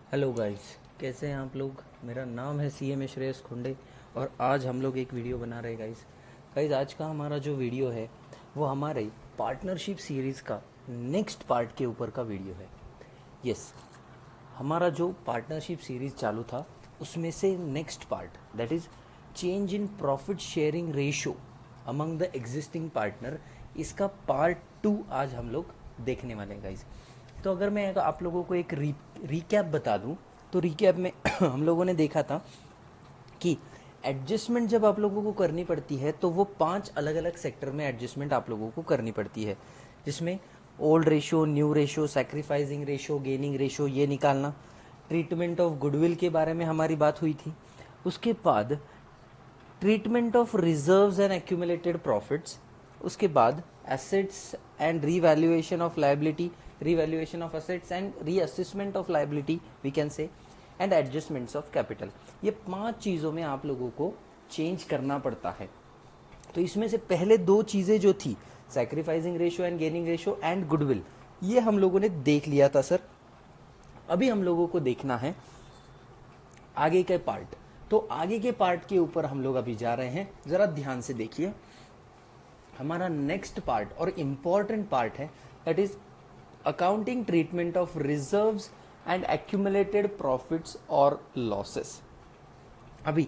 Hello guys, कैसे हैं आप लोग। मेरा नाम है CMA श्रेयस खुंडे और आज हम लोग एक वीडियो बना रहे हैं गाइस। आज का हमारा जो वीडियो है वो हमारे पार्टनरशिप सीरीज़ का नेक्स्ट पार्ट के ऊपर का वीडियो है। यस, हमारा जो पार्टनरशिप सीरीज़ चालू था उसमें से next part that is change in profit sharing ratio among the existing partner, इसका पार्ट 2 आज हम लोग देखने वाले हैं गाइस। तो अगर मैं आप लोगों को एक रिकैप बता दूं तो रिकैप में हम लोगों ने देखा था कि एडजस्टमेंट जब आप लोगों को करनी पड़ती है तो वो 5 अलग अलग सेक्टर में एडजस्टमेंट आप लोगों को करनी पड़ती है, जिसमें old ratio, new ratio, sacrificing ratio, gaining ratio ये निकालना। ट्रीटमेंट ऑफ गुडविल के बारे में हमारी बात हुई थी। उसके बाद treatment of reserves and accumulated profits. उसके बाद assets and revaluation of liability, revaluation of assets and reassessment of liability we can say, and adjustments of capital. ये 5 चीज़ों में आप लोगों को चेंज करना पड़ता है। तो इसमें से पहले 2 चीज़ें जो थी, sacrificing ratio and gaining ratio and goodwill, ये हम लोगों ने देख लिया था सर। अभी हम लोगों को देखना है आगे के पार्ट। तो आगे के पार्ट के ऊपर हम लोग अभी जा रहे हैं, ज़रा ध्यान से देखिए। हमारा नेक्स्ट पार्ट और इम्पॉर्टेंट पार्ट है that is accounting treatment of reserves and accumulated profits और लॉसेस। अभी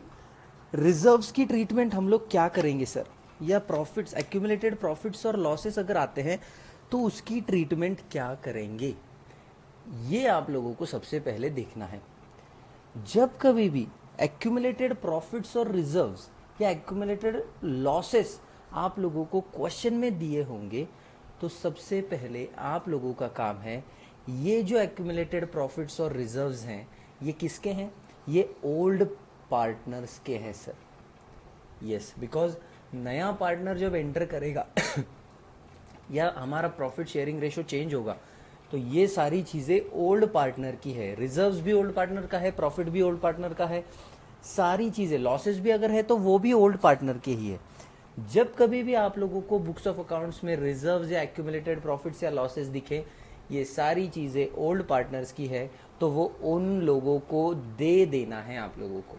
रिजर्व्स की ट्रीटमेंट हम लोग क्या करेंगे सर, या प्रॉफिट्स, एक्यूमुलेटेड प्रॉफिट्स और लॉसेस अगर आते हैं तो उसकी ट्रीटमेंट क्या करेंगे, ये आप लोगों को सबसे पहले देखना है। जब कभी भी एक्यूमुलेटेड प्रॉफिट्स और रिजर्व्स या एक्यूमुलेटेड लॉसेस आप लोगों को क्वेश्चन में दिए होंगे तो सबसे पहले आप लोगों का काम है, ये जो एक्यूमुलेटेड प्रॉफिट्स और रिजर्व्स हैं ये किसके हैं, ये ओल्ड पार्टनर्स के हैं सर। यस, बिकॉज नया पार्टनर जब एंटर करेगा या हमारा प्रॉफिट शेयरिंग रेशो चेंज होगा तो ये सारी चीजें ओल्ड पार्टनर की है। रिजर्व्स भी ओल्ड पार्टनर का है, प्रॉफिट भी ओल्ड पार्टनर का है, सारी चीजें, लॉसेस भी अगर है तो वो भी ओल्ड पार्टनर के ही है। जब कभी भी आप लोगों को बुक्स ऑफ अकाउंट्स में रिजर्व्स या एक्यूमुलेटेड प्रॉफिट्स या लॉसेस दिखे, ये सारी चीजें ओल्ड पार्टनर्स की है, तो वो उन लोगों को दे देना है आप लोगों को।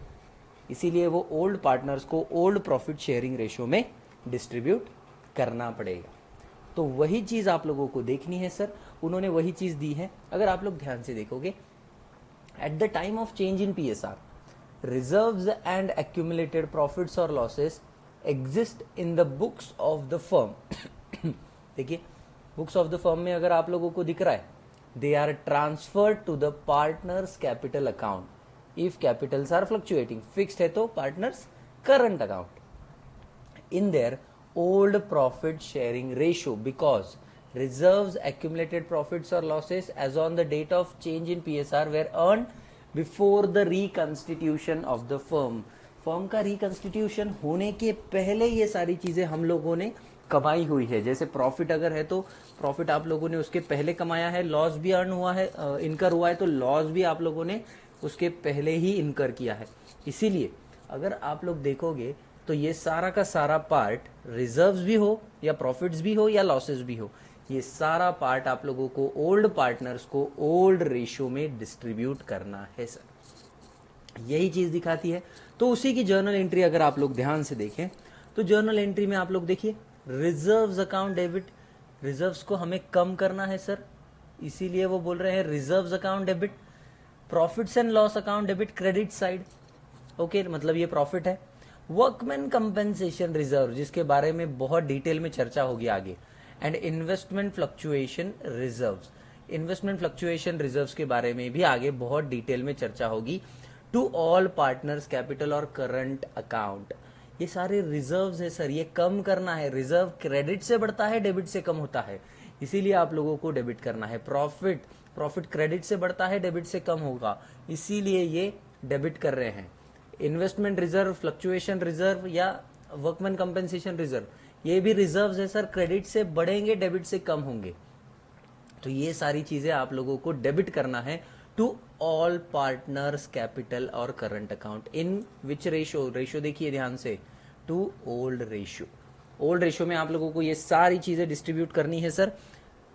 इसीलिए वो ओल्ड पार्टनर्स को ओल्ड प्रॉफिट शेयरिंग रेशो में डिस्ट्रीब्यूट करना पड़ेगा। तो वही चीज आप लोगों को देखनी है सर, उन्होंने वही चीज दी है। अगर आप लोग ध्यान से देखोगे, at the time of change in PSR, reserves and accumulated profits और losses exist in the books of the firm. देखिए, बुक्स ऑफ द फर्म में अगर आप लोगों को दिख रहा है, they are transferred to the partners capital account if capitals are fluctuating. Fixed है तो partners current account in their old profit sharing ratio, because reserves, accumulated profits or losses as on the date of change in PSR were earned before the reconstitution of the firm। Firm का reconstitution होने के पहले ये सारी चीजें हम लोगों ने कमाई हुई है। जैसे प्रॉफिट अगर है तो प्रॉफिट आप लोगों ने उसके पहले कमाया है, लॉस भी अर्न हुआ है, इनकर हुआ है तो लॉस भी आप लोगों ने उसके पहले ही इनकर किया है। इसीलिए अगर आप लोग देखोगे तो ये सारा का सारा पार्ट, रिजर्व्स भी हो या प्रॉफिट्स भी हो या लॉसेस भी हो, ये सारा पार्ट आप लोगों को ओल्ड पार्टनर्स को ओल्ड रेशियो में डिस्ट्रीब्यूट करना है सर। यही चीज दिखाती है। तो उसी की जर्नल एंट्री अगर आप लोग ध्यान से देखें तो जर्नल एंट्री में आप लोग देखिए, रिजर्व्स अकाउंट डेबिट, रिजर्व्स को हमें कम करना है सर, इसीलिए वो बोल रहे हैं reserves account debit. Profits and loss account debit credit side, okay, मतलब ये प्रॉफिट है। वर्कमैन कंपेंसेशन रिजर्व, जिसके बारे में बहुत डिटेल में चर्चा होगी आगे, and investment fluctuation reserves, investment fluctuation reserves के बारे में भी आगे बहुत डिटेल में चर्चा होगी। टू ऑल पार्टनर्स कैपिटल और करंट अकाउंट, ये सारे रिजर्व्स है सर, ये कम करना है। रिजर्व क्रेडिट से बढ़ता है, डेबिट से कम होता है, इसीलिए आप लोगों को डेबिट करना है। प्रॉफिट, प्रॉफिट क्रेडिट से बढ़ता है, डेबिट से कम होगा, इसीलिए ये डेबिट कर रहे हैं। इन्वेस्टमेंट रिजर्व, फ्लक्चुएशन रिजर्व या वर्कमैन कंपेंसेशन रिजर्व, ये भी रिजर्व्स है सर, क्रेडिट से बढ़ेंगे, डेबिट से कम होंगे। तो ये सारी चीजें आप लोगों को डेबिट करना है टू ऑल पार्टनर्स कैपिटल और current account. In which ratio, ratio देखिए ध्यान से, to old ratio. Old ratio में आप लोगों को ये सारी चीजें डिस्ट्रीब्यूट करनी है सर।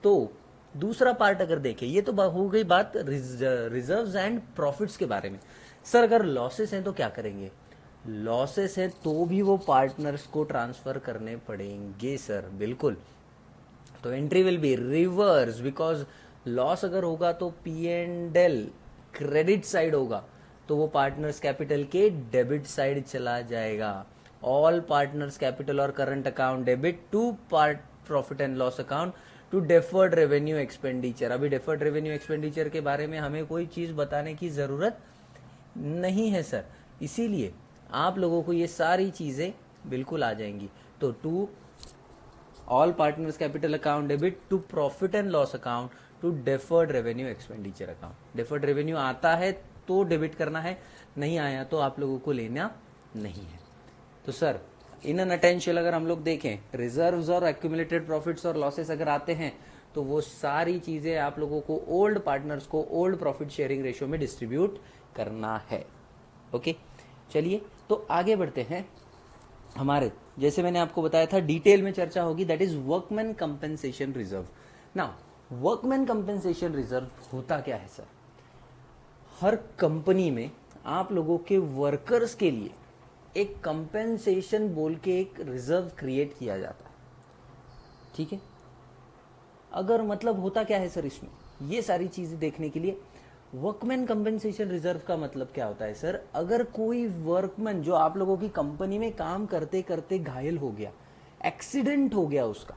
तो दूसरा पार्ट अगर देखें, ये तो हो गई बात रिजर्व्स एंड प्रॉफिट्स के बारे में। सर अगर लॉसेस हैं तो क्या करेंगे? लॉसेस हैं तो भी वो पार्टनर्स को ट्रांसफर करने पड़ेंगे सर, बिल्कुल। तो entry will be reverse, because loss अगर होगा तो P&L क्रेडिट साइड होगा, तो वो पार्टनर्स कैपिटल के डेबिट साइड चला जाएगा। ऑल पार्टनर्स कैपिटल और current account debit to part profit and loss account to deferred revenue expenditure. अभी डेफर्ड रेवेन्यू एक्सपेंडिचर के बारे में हमें कोई चीज बताने की जरूरत नहीं है सर, इसीलिए आप लोगों को ये सारी चीजें बिल्कुल आ जाएंगी। तो to all partners capital account debit to profit and loss account to deferred revenue expenditure account. Deferred revenue आता है तो डेबिट करना है, नहीं आया तो आप लोगों को लेना नहीं है। तो सर इन एन अटेंशियल अगर हम लोग देखें, रिजर्व्स और एक्यूमुलेटेड प्रॉफिट्स और लॉसेस अगर आते हैं तो वो सारी चीजें आप लोगों को ओल्ड पार्टनर्स को ओल्ड प्रॉफिट शेयरिंग रेशियो में डिस्ट्रीब्यूट करना है। ओके, चलिए तो आगे बढ़ते हैं। हमारे जैसे मैंने आपको बताया था डिटेल में चर्चा होगी, that is workman compensation reserve. Now workman compensation reserve होता क्या है सर? हर कंपनी में आप लोगों के वर्कर्स के लिए एक कंपेंसेशन बोल के एक रिजर्व क्रिएट किया जाता है, ठीक है। अगर मतलब होता क्या है सर इसमें, ये सारी चीजें देखने के लिए वर्कमैन कंपेंसेशन रिजर्व का मतलब क्या होता है सर? अगर कोई वर्कमैन जो आप लोगों की कंपनी में काम करते करते घायल हो गया, एक्सीडेंट हो गया उसका,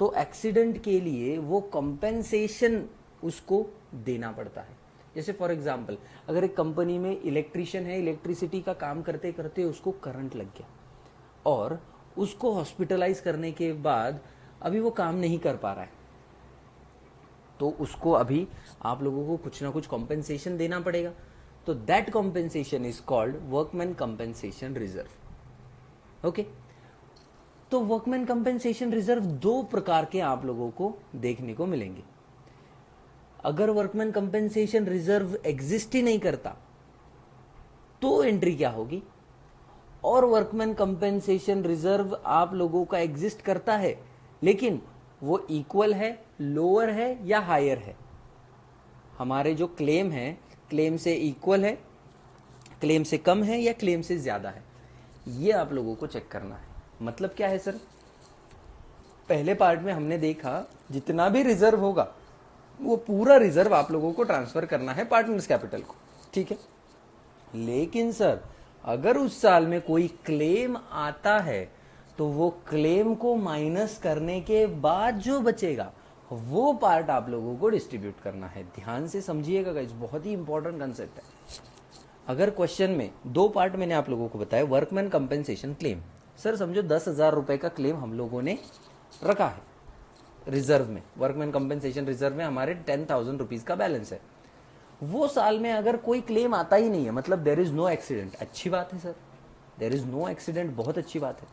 तो एक्सीडेंट के लिए वो कंपेंसेशन उसको देना पड़ता है। जैसे फॉर एग्जांपल अगर एक कंपनी में इलेक्ट्रिशियन है, इलेक्ट्रिसिटी का काम करते करते उसको करंट लग गया और उसको हॉस्पिटलाइज करने के बाद अभी वो काम नहीं कर पा रहा है, तो उसको अभी आप लोगों को कुछ ना कुछ कॉम्पेंसेशन देना पड़ेगा। तो that compensation is called workman compensation reserve. Okay, तो वर्कमैन कंपेंसेशन रिजर्व दो प्रकार के आप लोगों को देखने को मिलेंगे। अगर वर्कमैन कंपेंसेशन रिजर्व एग्जिस्ट ही नहीं करता तो एंट्री क्या होगी, और वर्कमैन कंपेंसेशन रिजर्व आप लोगों का एग्जिस्ट करता है लेकिन वो इक्वल है, लोअर है या हायर है। हमारे जो क्लेम है, क्लेम से इक्वल है, क्लेम से कम है या क्लेम से ज्यादा है, ये आप लोगों को चेक करना है। मतलब क्या है सर? पहले पार्ट में हमने देखा जितना भी रिजर्व होगा वो पूरा रिजर्व आप लोगों को ट्रांसफर करना है पार्टनर्स कैपिटल को, ठीक है। लेकिन सर अगर उस साल में कोई क्लेम आता है तो वो क्लेम को माइनस करने के बाद जो बचेगा वो पार्ट आप लोगों को डिस्ट्रीब्यूट करना है। ध्यान से समझिएगा गाइस, बहुत ही इंपॉर्टेंट कंसेप्ट है। अगर क्वेश्चन में दो पार्ट मैंने आप लोगों को बताया, वर्कमैन कंपेंसेशन क्लेम, सर समझो 10,000 रुपए का क्लेम हम लोगों ने रखा है रिजर्व में, वर्कमैन कंपेंसेशन रिजर्व में हमारे 10,000 रुपीज का बैलेंस है। वो साल में अगर कोई क्लेम आता ही नहीं है, मतलब देयर इज नो एक्सीडेंट, अच्छी बात है sir, there is no accident, बहुत अच्छी बात है।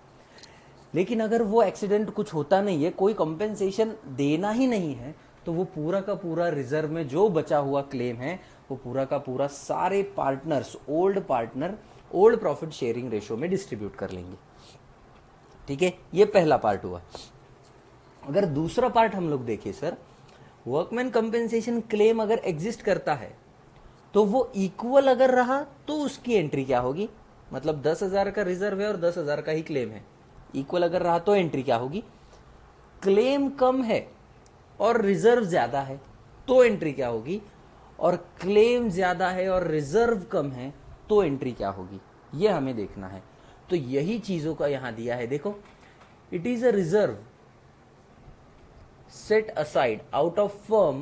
लेकिन अगर वो एक्सीडेंट कुछ होता नहीं है, कोई कंपेंसेशन देना ही नहीं है, तो वो पूरा का पूरा रिजर्व में जो बचा हुआ क्लेम है वो पूरा का पूरा सारे partners, old partner old profit sharing ratio में डिस्ट्रीब्यूट कर लेंगे, ठीक है। ये पहला पार्ट हुआ। अगर दूसरा पार्ट हम लोग देखें सर, वर्कमैन कंपेंसेशन क्लेम अगर एग्जिस्ट करता है तो वो इक्वल अगर रहा तो उसकी एंट्री क्या होगी? मतलब 10,000 का रिजर्व है और 10,000 का ही क्लेम है, इक्वल अगर रहा तो एंट्री क्या होगी? क्लेम कम है और रिजर्व ज्यादा है तो एंट्री क्या होगी? और क्लेम ज्यादा है और रिजर्व कम है तो एंट्री क्या होगी? ये हमें देखना है। तो यही चीजों का यहां दिया है, देखो, it is a reserve set aside out of firm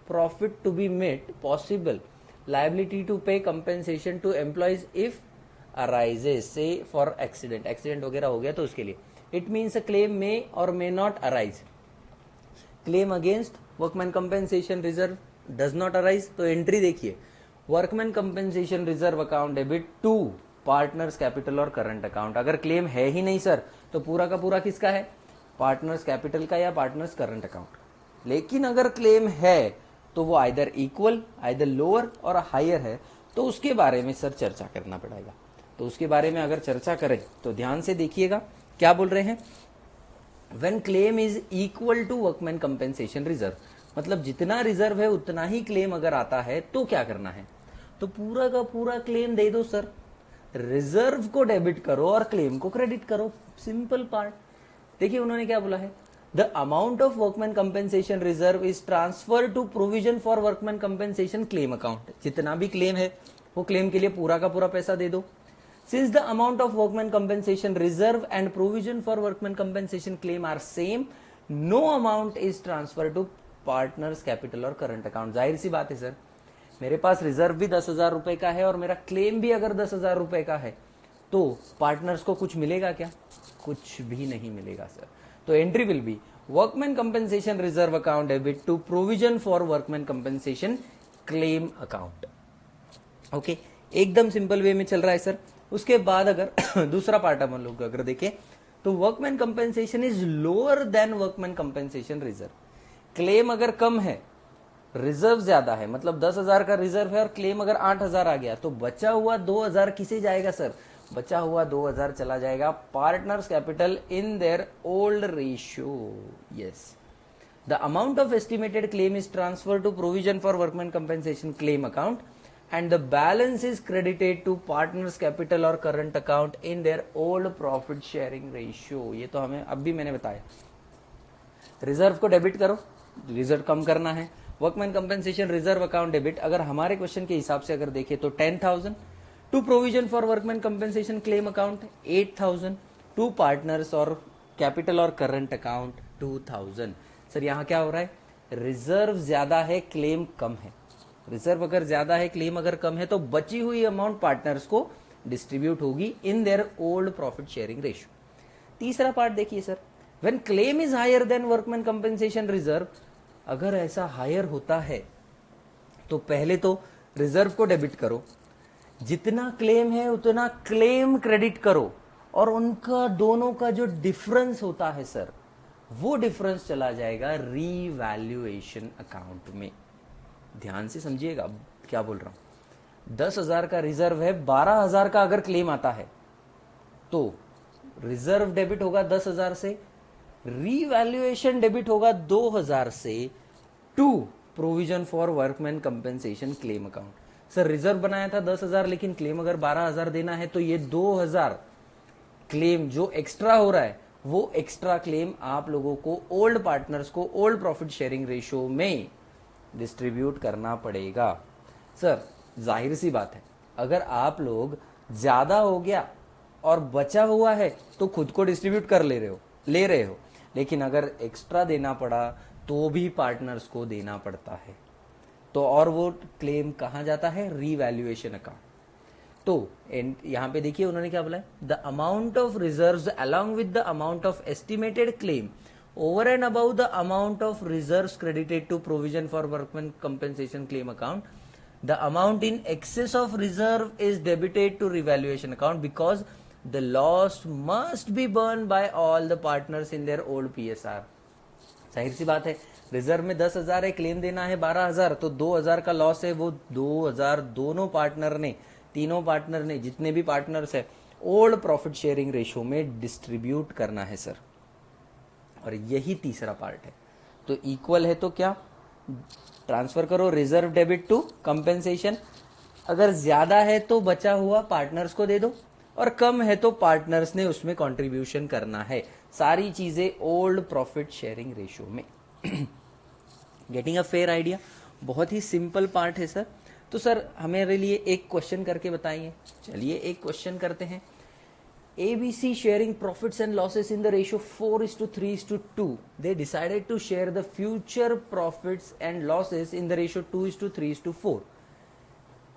profit to be met possible liability to pay compensation to employees if arises, say for accident वगैरह हो गया तो उसके लिए it means a claim may or may not arise, claim against workman compensation reserve does not arise, तो entry देखिए, workman compensation reserve account debit to partners capital और current account. अगर क्लेम है ही नहीं सर तो पूरा का पूरा किसका है? पार्टनर्स कैपिटल का या पार्टनर्स करंट अकाउंट। लेकिन अगर क्लेम है तो वो आइदर इक्वल, आइदर लोअर और हायर है, तो उसके बारे में सर चर्चा करना पड़ेगा। तो उसके बारे में अगर चर्चा करें तो ध्यान से देखिएगा क्या बोल रहे हैं। When claim is equal to workman compensation reserve, मतलब जितना रिजर्व है उतना ही क्लेम अगर आता है तो क्या करना है, तो पूरा का पूरा क्लेम दे दो सर, रिजर्व को डेबिट करो और क्लेम को क्रेडिट करो, सिंपल पार्ट। देखिए उन्होंने क्या बोला है, the amount of workman compensation reserve is transfer to provision for workman compensation claim account. जितना भी क्लेम है वो क्लेम के लिए पूरा का पूरा पैसा दे दो। Since the amount of workman compensation reserve and provision for workman compensation claim are same, no amount is transfer to partners capital और करंट अकाउंट। जाहिर सी बात है सर, मेरे पास रिजर्व भी 10,000 रुपए का है और मेरा क्लेम भी अगर 10,000 रुपए का है तो पार्टनर्स को कुछ मिलेगा क्या, कुछ भी नहीं मिलेगा सर। तो entry will be workman compensation reserve account debit to provision for workman compensation claim account. Okay, एकदम सिंपल वे में चल रहा है सर। उसके बाद अगर दूसरा पार्ट हम लोग अगर देखें तो workman compensation is lower than workman compensation reserve. Claim अगर कम है, रिजर्व ज्यादा है, मतलब 10,000 का रिजर्व है और क्लेम अगर 8,000 आ गया, तो बचा हुआ 2,000 किसे जाएगा सर, बचा हुआ 2,000 चला जाएगा partners capital in their old ratio. Yes, the amount of estimated claim is transfer to provision for workman compensation claim account and the balance is credited to partners capital और current account in their old profit sharing ratio। ये तो हमें अब भी मैंने बताया, reserve को debit करो, रिजर्व कम करना है, workman compensation reserve account debit. अगर हमारे क्वेश्चन के हिसाब से अगर देखें तो 10,000 to provision for workman compensation claim account, 8,000 to partners और कैपिटल और करंट अकाउंट 2,000। सर यहाँ क्या हो रहा है, रिजर्व ज्यादा है क्लेम कम है, रिजर्व अगर ज्यादा है क्लेम अगर कम है तो बची हुई अमाउंट पार्टनर्स को डिस्ट्रीब्यूट होगी in their old profit sharing ratio. तीसरा पार्ट देखिए sir, when claim is higher than workman compensation reserve, अगर ऐसा हायर होता है तो पहले तो रिजर्व को डेबिट करो, जितना क्लेम है उतना क्लेम क्रेडिट करो, और उनका दोनों का जो डिफरेंस होता है सर, वो डिफरेंस चला जाएगा रीवैल्यूएशन अकाउंट में। ध्यान से समझिएगा क्या बोल रहा हूं, 10,000 का रिजर्व है, 12,000 का अगर क्लेम आता है तो रिजर्व डेबिट होगा 10,000 से, रीवैल्यूएशन डेबिट होगा 2,000 से to provision for workman compensation claim account. Sir reserve बनाया था 10,000 लेकिन क्लेम अगर 12,000 देना है तो ये 2,000 क्लेम जो एक्स्ट्रा हो रहा है वो एक्स्ट्रा क्लेम आप लोगों को ओल्ड पार्टनर्स को ओल्ड प्रॉफिट शेयरिंग रेशियो में डिस्ट्रीब्यूट करना पड़ेगा। सर जाहिर सी बात है, अगर आप लोग ज्यादा हो गया और बचा हुआ है तो खुद को डिस्ट्रीब्यूट कर ले रहे हो, लेकिन अगर एक्स्ट्रा देना पड़ा तो भी पार्टनर्स को देना पड़ता है, तो और वो क्लेम कहां जाता है, रीवैल्यूएशन अकाउंट। तो यहां पे देखिए उन्होंने क्या बोला है, the amount of reserves along with the amount of estimated claim over and above the amount of reserves credited to provision for workman compensation claim account, the amount in excess of reserve is debited to revaluation account because the loss must be borne by all the partners in their old PSR। जाहिर सी बात है, reserve में 10,000 है, claim देना है 12,000, तो 2,000 का लॉस है, वो 2,000 दोनों पार्टनर ने, तीनों पार्टनर ने, जितने भी पार्टनर्स है, ओल्ड प्रॉफिट शेयरिंग रेशियो में डिस्ट्रीब्यूट करना है सर। और यही तीसरा पार्ट है। तो इक्वल है तो क्या, ट्रांसफर करो रिजर्व डेबिट टू कंपेंसेशन, अगर ज्यादा है तो बचा हुआ पार्टनर्स को दे दो, और कम है तो पार्टनर्स ने उसमें कंट्रीब्यूशन करना है। सारी चीजें ओल्ड प्रॉफिट शेयरिंग रेशियो में। गेटिंग अ फेयर आइडिया, बहुत ही सिंपल पार्ट है सर। तो सर हमारे लिए एक क्वेश्चन करके बताइए। चलिए एक क्वेश्चन करते हैं। ABC sharing profits and losses in the ratio 4:3:2. They decided to share the future profits and losses in the ratio 2:3:4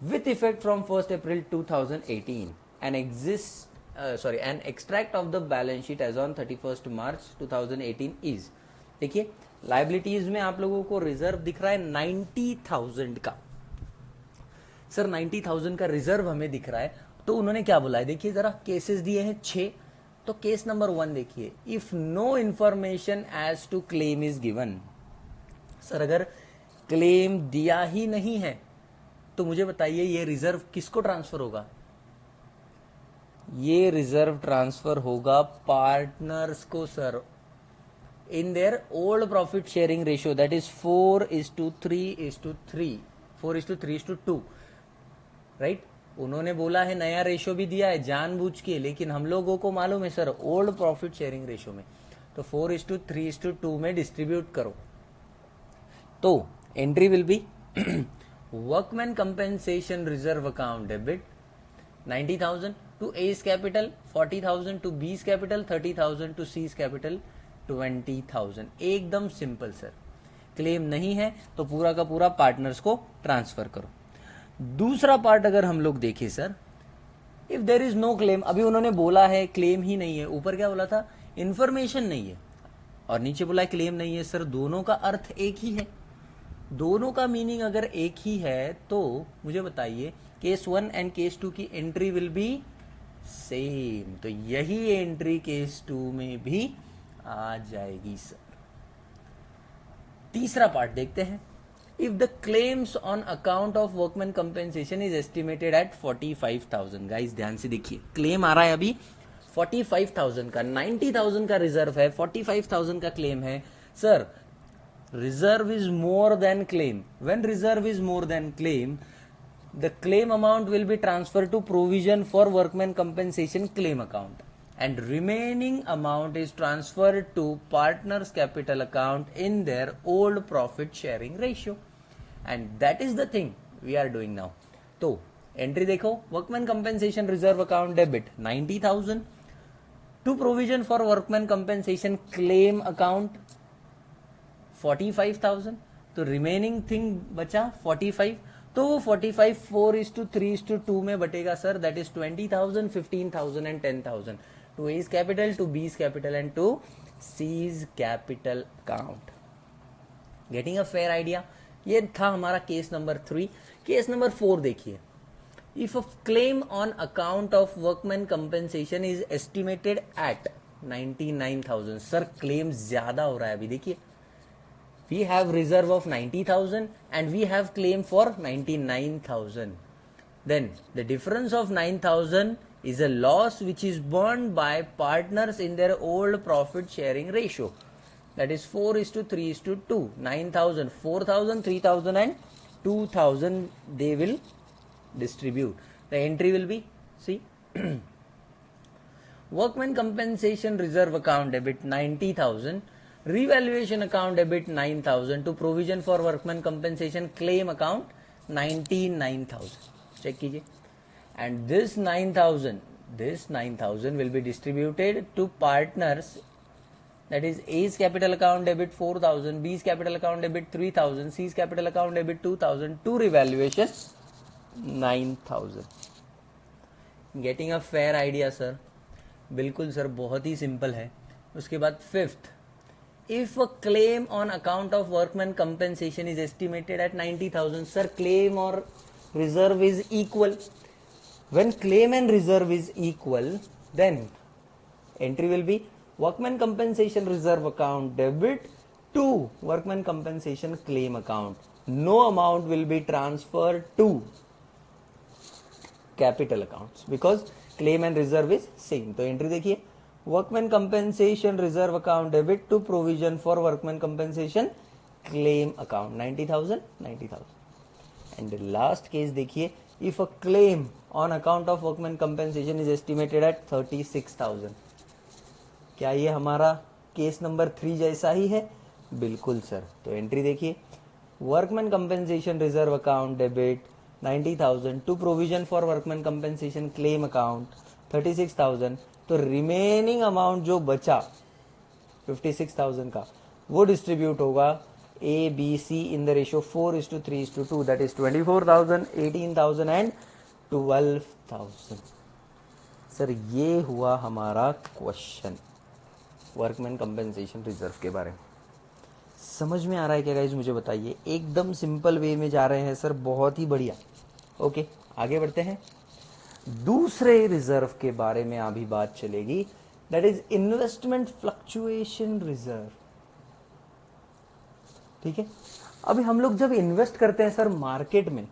with effect from 1st April 2018. An extract of the balance sheet as on 31st March 2018 is, देखिए liabilities में आप लोगों को reserve दिख रहा है 90,000 का। Sir 90,000 का रिजर्व हमें दिख रहा है, तो उन्होंने क्या बोला है, देखिए जरा केसेस दिए हैं 6। तो केस नंबर 1 देखिए, if no information as to claim is given. Sir अगर क्लेम दिया ही नहीं है तो मुझे बताइए ये रिजर्व किसको ट्रांसफर होगा, ये रिजर्व ट्रांसफर होगा पार्टनर्स को sir. in their old profit sharing ratio, that is 4:3:3, 4:3:2, right. उन्होंने बोला है, नया रेशो भी दिया है जानबूझ के, लेकिन हम लोगों को मालूम है sir old profit sharing ratio में, तो 4:3:2 में डिस्ट्रीब्यूट करो। तो entry will be workman compensation reserve account debit 90,000 to S capital, 40,000 to B's capital, 30,000 to C's capital, 20,000। एकदम सिंपल सर। क्लेम नहीं है तो पूरा का पूरा पार्टनर्स को ट्रांसफर करो। दूसरा पार्ट अगर हम लोग देखें sir, if there is no claim, अभी उन्होंने बोला है क्लेम ही नहीं है, ऊपर क्या बोला था, इंफॉर्मेशन नहीं है, और नीचे बोला है क्लेम नहीं है। सर दोनों का अर्थ एक ही है, दोनों का मीनिंग अगर एक ही है तो मुझे बताइए केस 1 एंड केस 2 की एंट्री विल बी सेम, तो यही एंट्री केस 2 में भी आ जाएगी सर। तीसरा पार्ट देखते हैं। If the claims on account of workman compensation is estimated eight 45,000, guys ध्यान से देखिए, क्लेम आ रहा है अभी 45,000 का, 90,000 का रिजर्व है, 45,000 का क्लेम है। Sir reserve is more than claim. When reserve is more than claim, the claim amount will be transferred to provision for workman compensation claim account, and remaining amount is transferred to partners capital account in their old profit sharing ratio, and that is the thing we are doing now. तो entry देखो, workman compensation reserve account debit 90,000 to provision for workman compensation claim account 45,000, तो remaining thing बचा 45, तो वो 45 4:3:2 में बटेगा sir, that is 20,000, 15,000 and 10,000 to S capital, to B's capital and to C's capital account. Getting a fair idea. ये था हमारा case number 3। Case number 4 देखिए। If a claim on account of workman compensation is estimated eight 99,000, sir claim ज्यादा हो रहा है अभी, देखिए we have reserve of 90,000 and we have claim for 99,000. Then the difference of 9,000 is a loss which is borne by partners in their old profit sharing ratio. That is 4:3:2. 9,000, 4,000, 3,000 and 2,000 they will distribute. The entry will be, see, workman compensation reserve account debit 90,000, revaluation account debit 9,000 to provision for workman compensation claim account 99,000. Check कीजिए, and this 9,000 will be distributed to partners, that is A's capital account debit 4,000, B's capital account debit 3,000, C's capital account debit 2,000, to revaluation 9,000. Getting a fair idea sir? बिल्कुल sir, बहुत ही simple है। उसके बाद fifth, if a claim on account of workman compensation is estimated at 90,000, sir claim or reserve is equal. When claim and reserve is equal, then entry will be workman compensation reserve account debit to workman compensation claim account. No amount will be transferred to capital accounts because claim and reserve is same. तो entry देखिए, workman compensation reserve account debit to provision for workman compensation claim account 90,000। And last case देखिए, if a claim on account of workman compensation is estimated at 36,000। क्या ये हमारा case number 3 जैसा ही है? बिल्कुल sir. तो एंट्री देखिए, workman compensation reserve account debit 90,000 to provision for workman compensation claim account 36,000, तो रिमेनिंग अमाउंट जो बचा 56,000 का, वो डिस्ट्रीब्यूट होगा A B C in the ratio 4:3:2, that is 24,000, 18,000 and 12,000। Sir ये हुआ हमारा क्वेश्चन वर्कमैन कंपेंसेशन रिजर्व के बारे में। समझ में आ रहा है क्या गाइस? मुझे बताइए। एकदम सिंपल वे में जा रहे हैं सर, बहुत ही बढ़िया। ओके, आगे बढ़ते हैं। दूसरे रिजर्व के बारे में अभी बात चलेगी, that is investment fluctuation reserve. ठीक है, अभी हम लोग जब इन्वेस्ट करते हैं सर मार्केट में,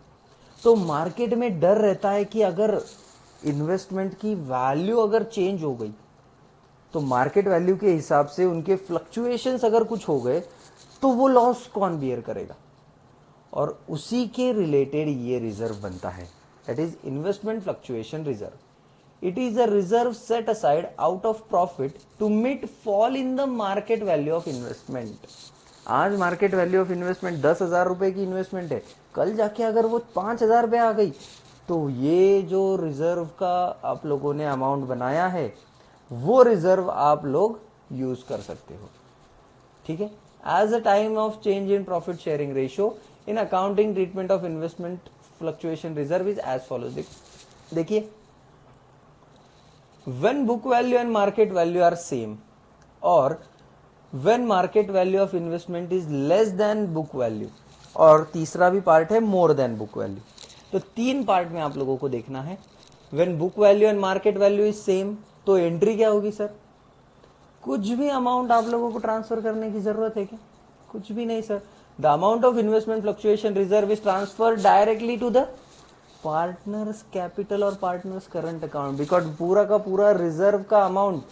तो मार्केट में डर रहता है कि अगर इन्वेस्टमेंट की वैल्यू अगर चेंज हो गई तो मार्केट वैल्यू के हिसाब से उनके फ्लक्चुएशंस अगर कुछ हो गए तो वो लॉस कौन बियर करेगा, और उसी के रिलेटेड ये रिजर्व बनता है, that is investment fluctuation reserve. It is a reserve set aside out of profit to meet fall in the market value of investment. आज मार्केट वैल्यू ऑफ इन्वेस्टमेंट 10,000 रुपए की इन्वेस्टमेंट है, कल जाके अगर वो 5,000 रुपए आ गई तो ये जो रिजर्व का आप लोगों ने अमाउंट बनाया है वो रिजर्व आप लोग यूज कर सकते हो। ठीक है, as a time of change in profit sharing ratio in accounting treatment of investment fluctuation reserve is as follows. देखिए, when book value and market value are same or when market value of investment is less than book value, और तीसरा भी part है more than book value। तो तीन part में आप लोगों को देखना है। when book value and market value is same तो एंट्री क्या होगी सर? कुछ भी अमाउंट आप लोगों को ट्रांसफर करने की जरूरत है क्या? कुछ भी नहीं sir. The amount of investment fluctuation reserve is transfer directly to the partners capital और पार्टनर्स करंट अकाउंट, बिकॉज पूरा का पूरा रिजर्व का अमाउंट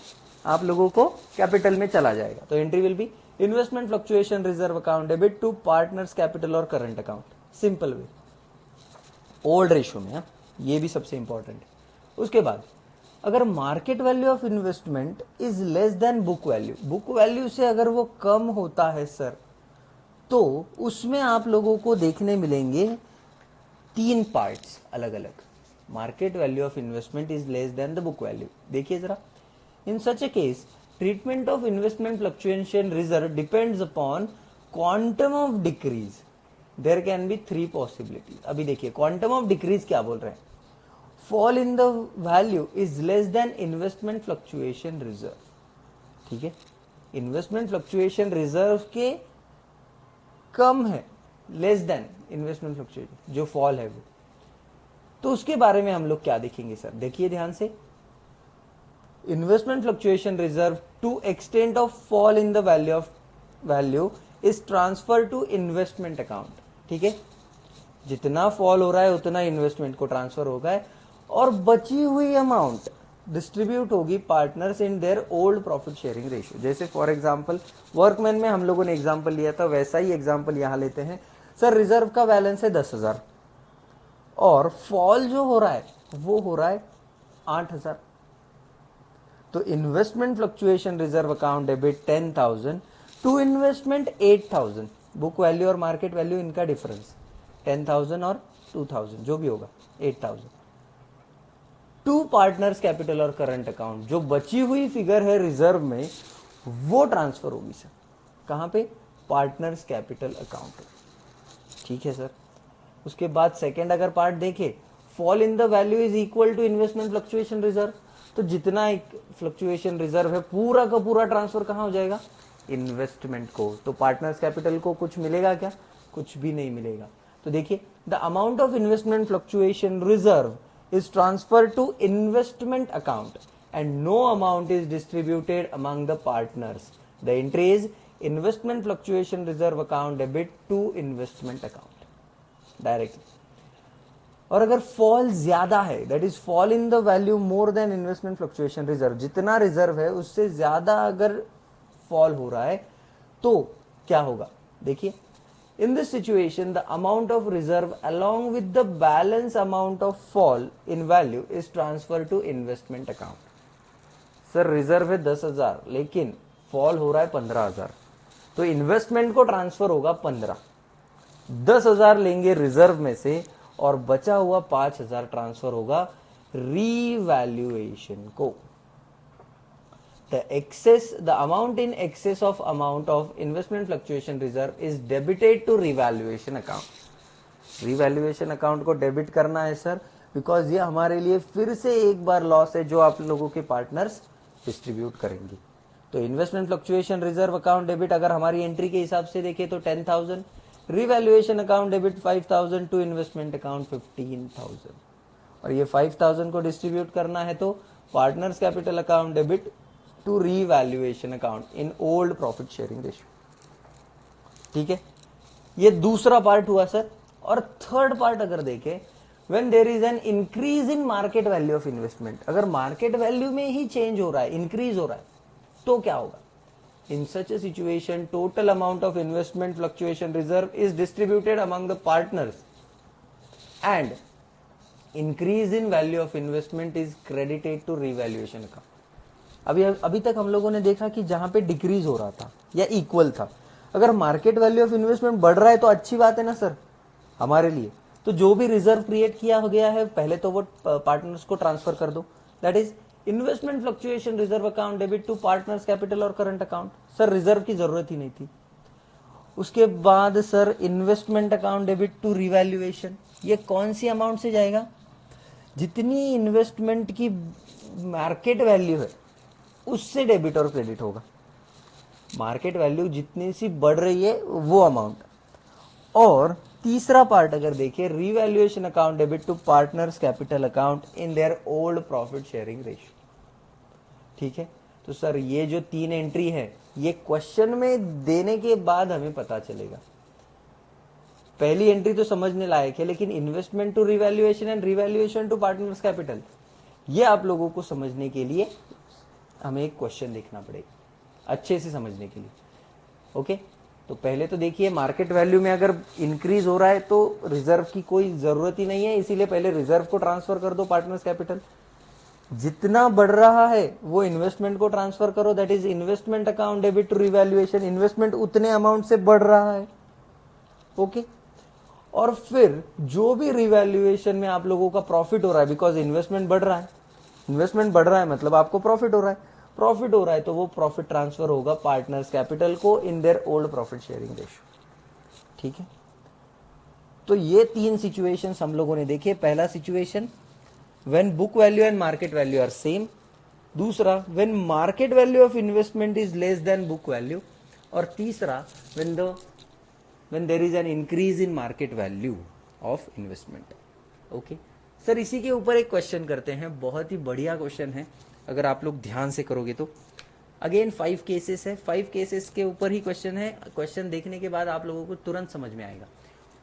आप लोगों को कैपिटल में चला जाएगा। तो entry will be investment fluctuation reserve account debit to partners capital और current account, simple way, old ratio में। ये भी सबसे इंपॉर्टेंट है। उसके बाद अगर market value of investment is less than book value, book value से अगर वो कम होता है सर, तो उसमें आप लोगों को देखने मिलेंगे तीन पार्ट्स अलग अलग। Market value of investment is less than the book value. देखिए जरा, in such a case treatment of investment fluctuation reserve depends upon quantum of decrease. There can be three possibility. अभी देखिए क्वांटम ऑफ डिक्रीज क्या बोल रहे हैं, fall in the value is less than investment fluctuation reserve. ठीक है, investment fluctuation reserve के कम है, लेस देन इन्वेस्टमेंट फ्लक्चुएशन जो फॉल है वो। तो उसके बारे में हम लोग क्या देखेंगे सर? देखिए ध्यान से, investment fluctuation reserve to extent of fall in the value is transfer to investment account. ठीक है, जितना फॉल हो रहा है उतना इन्वेस्टमेंट को ट्रांसफर होगा है, और बची हुई अमाउंट डिस्ट्रीब्यूट होगी partners in their old profit sharing ratio. जैसे फॉर एग्जांपल वर्कमैन में हम लोगों ने एग्जांपल लिया था, वैसा ही एग्जांपल यहां लेते हैं। सर रिजर्व का बैलेंस है 10,000 और फॉल जो हो रहा है वो हो रहा है 8,000। तो investment fluctuation reserve account debit 10,000 to investment 8,000। Book value और मार्केट वैल्यू इनका डिफरेंस 10,000 और 2,000 जो भी होगा 8,000 टू पार्टनर्स कैपिटल और करंट अकाउंट। जो बची हुई फिगर है रिजर्व में वो ट्रांसफर होगी सर कहां पे? Partners capital account. ठीक है सर। उसके बाद सेकेंड अगर पार्ट देखे, fall in the value is equal to investment fluctuation reserve. तो जितना एक फ्लक्चुएशन रिजर्व है पूरा का पूरा ट्रांसफर कहां हो जाएगा? इन्वेस्टमेंट को। तो पार्टनर्स कैपिटल को कुछ मिलेगा क्या? कुछ भी नहीं मिलेगा। तो देखिए, the amount of investment fluctuation reserve is transferred to investment account and no amount is distributed among the partners. The entry is investment fluctuation reserve account debit to investment account directly. और अगर fall ज्यादा है, that is fall in the value more than investment fluctuation reserve, जितना reserve है उससे ज्यादा अगर fall हो रहा है तो क्या होगा? देखिए, in this situation the amount of reserve along with the balance amount of fall in value is transferred to investment account. Sir reserve है 10,000 लेकिन फॉल हो रहा है 15,000, तो इन्वेस्टमेंट को ट्रांसफर होगा 15। 10,000 लेंगे रिजर्व में से और बचा हुआ 5,000 ट्रांसफर होगा रीवैल्यूएशन को। The amount in excess of amount of investment fluctuation reserve is debited to revaluation account. Revaluation account को डेबिट करना है सर, बिकॉज ये हमारे लिए फिर से एक बार लॉस है जो आप लोगों के पार्टनर्स डिस्ट्रीब्यूट करेंगे। तो investment fluctuation reserve account debit अगर हमारी एंट्री के हिसाब से देखें तो 10,000, revaluation account debit 5,000 to investment account 15,000, और ये 5,000 को डिस्ट्रीब्यूट करना है तो partners capital account debit to revaluation account in old profit sharing ratio. ठीक है, ये दूसरा पार्ट हुआ सर। और थर्ड पार्ट अगर देखें, when there is an increase in market value of investment, अगर मार्केट वैल्यू में ही चेंज हो रहा है, इंक्रीज हो रहा है, तो क्या होगा? In such a situation total amount of investment fluctuation reserve is distributed among the partners and increase in value of investment is credited to revaluation का। अभी तक हम लोगों ने देखा कि जहां पे डिक्रीज हो रहा था या इक्वल था, अगर मार्केट वैल्यू ऑफ इन्वेस्टमेंट बढ़ रहा है तो अच्छी बात है ना सर हमारे लिए। तो जो भी रिजर्व क्रिएट किया गया है पहले तो वो पार्टनर्स को ट्रांसफर कर दो, that is investment fluctuation reserve account debit to partners capital और करंट अकाउंट। सर रिजर्व की जरूरत ही नहीं थी। उसके बाद sir investment account debit to revaluation, ये कौन सी अमाउंट से जाएगा? जितनी इन्वेस्टमेंट की मार्केट वैल्यू है उससे डेबिट और क्रेडिट होगा। मार्केट वैल्यू जितनी सी बढ़ रही है वो अमाउंट। और तीसरा पार्ट अगर देखिए, revaluation account debit to partners capital account in their old profit sharing ratio. ठीक है, तो सर ये जो 3 एंट्री है ये क्वेश्चन में देने के बाद हमें पता चलेगा। पहली एंट्री तो समझने लायक है, लेकिन investment to revaluation and revaluation to partners capital, ये आप लोगों को समझने के लिए हमें एक क्वेश्चन देखना पड़ेगा अच्छे से समझने के लिए। ओके, तो पहले तो देखिए मार्केट वैल्यू में अगर इंक्रीज हो रहा है तो रिजर्व की कोई जरूरत ही नहीं है, इसीलिए पहले रिजर्व को ट्रांसफर कर दो पार्टनर्स कैपिटल। जितना बढ़ रहा है वो इन्वेस्टमेंट को ट्रांसफर करो, that is investment account debit to revaluation. Investment उतने अमाउंट से बढ़ रहा है। ओके, और फिर जो भी रिवैल्यूएशन में आप लोगों का प्रॉफिट हो रहा है, बिकॉज इन्वेस्टमेंट बढ़ रहा है, इन्वेस्टमेंट बढ़ रहा है मतलब आपको प्रॉफिट हो रहा है, प्रॉफिट हो रहा है तो वो प्रॉफिट ट्रांसफर होगा पार्टनर्स कैपिटल को इन their old profit sharing ratio. ठीक है, तो ये 3 सिचुएशंस हम लोगों ने देखे। पहला situation when book value and market value are same, दूसरा when market value of investment is less than book value, और तीसरा when there is an increase in market value of investment. Okay sir, इसी के ऊपर एक question करते हैं, बहुत ही बढ़िया क्वेश्चन है अगर आप लोग ध्यान से करोगे तो। अगेन 5 केसेस है, 5 केसेस के ऊपर ही क्वेश्चन है। क्वेश्चन देखने के बाद आप लोगों को तुरंत समझ में आएगा।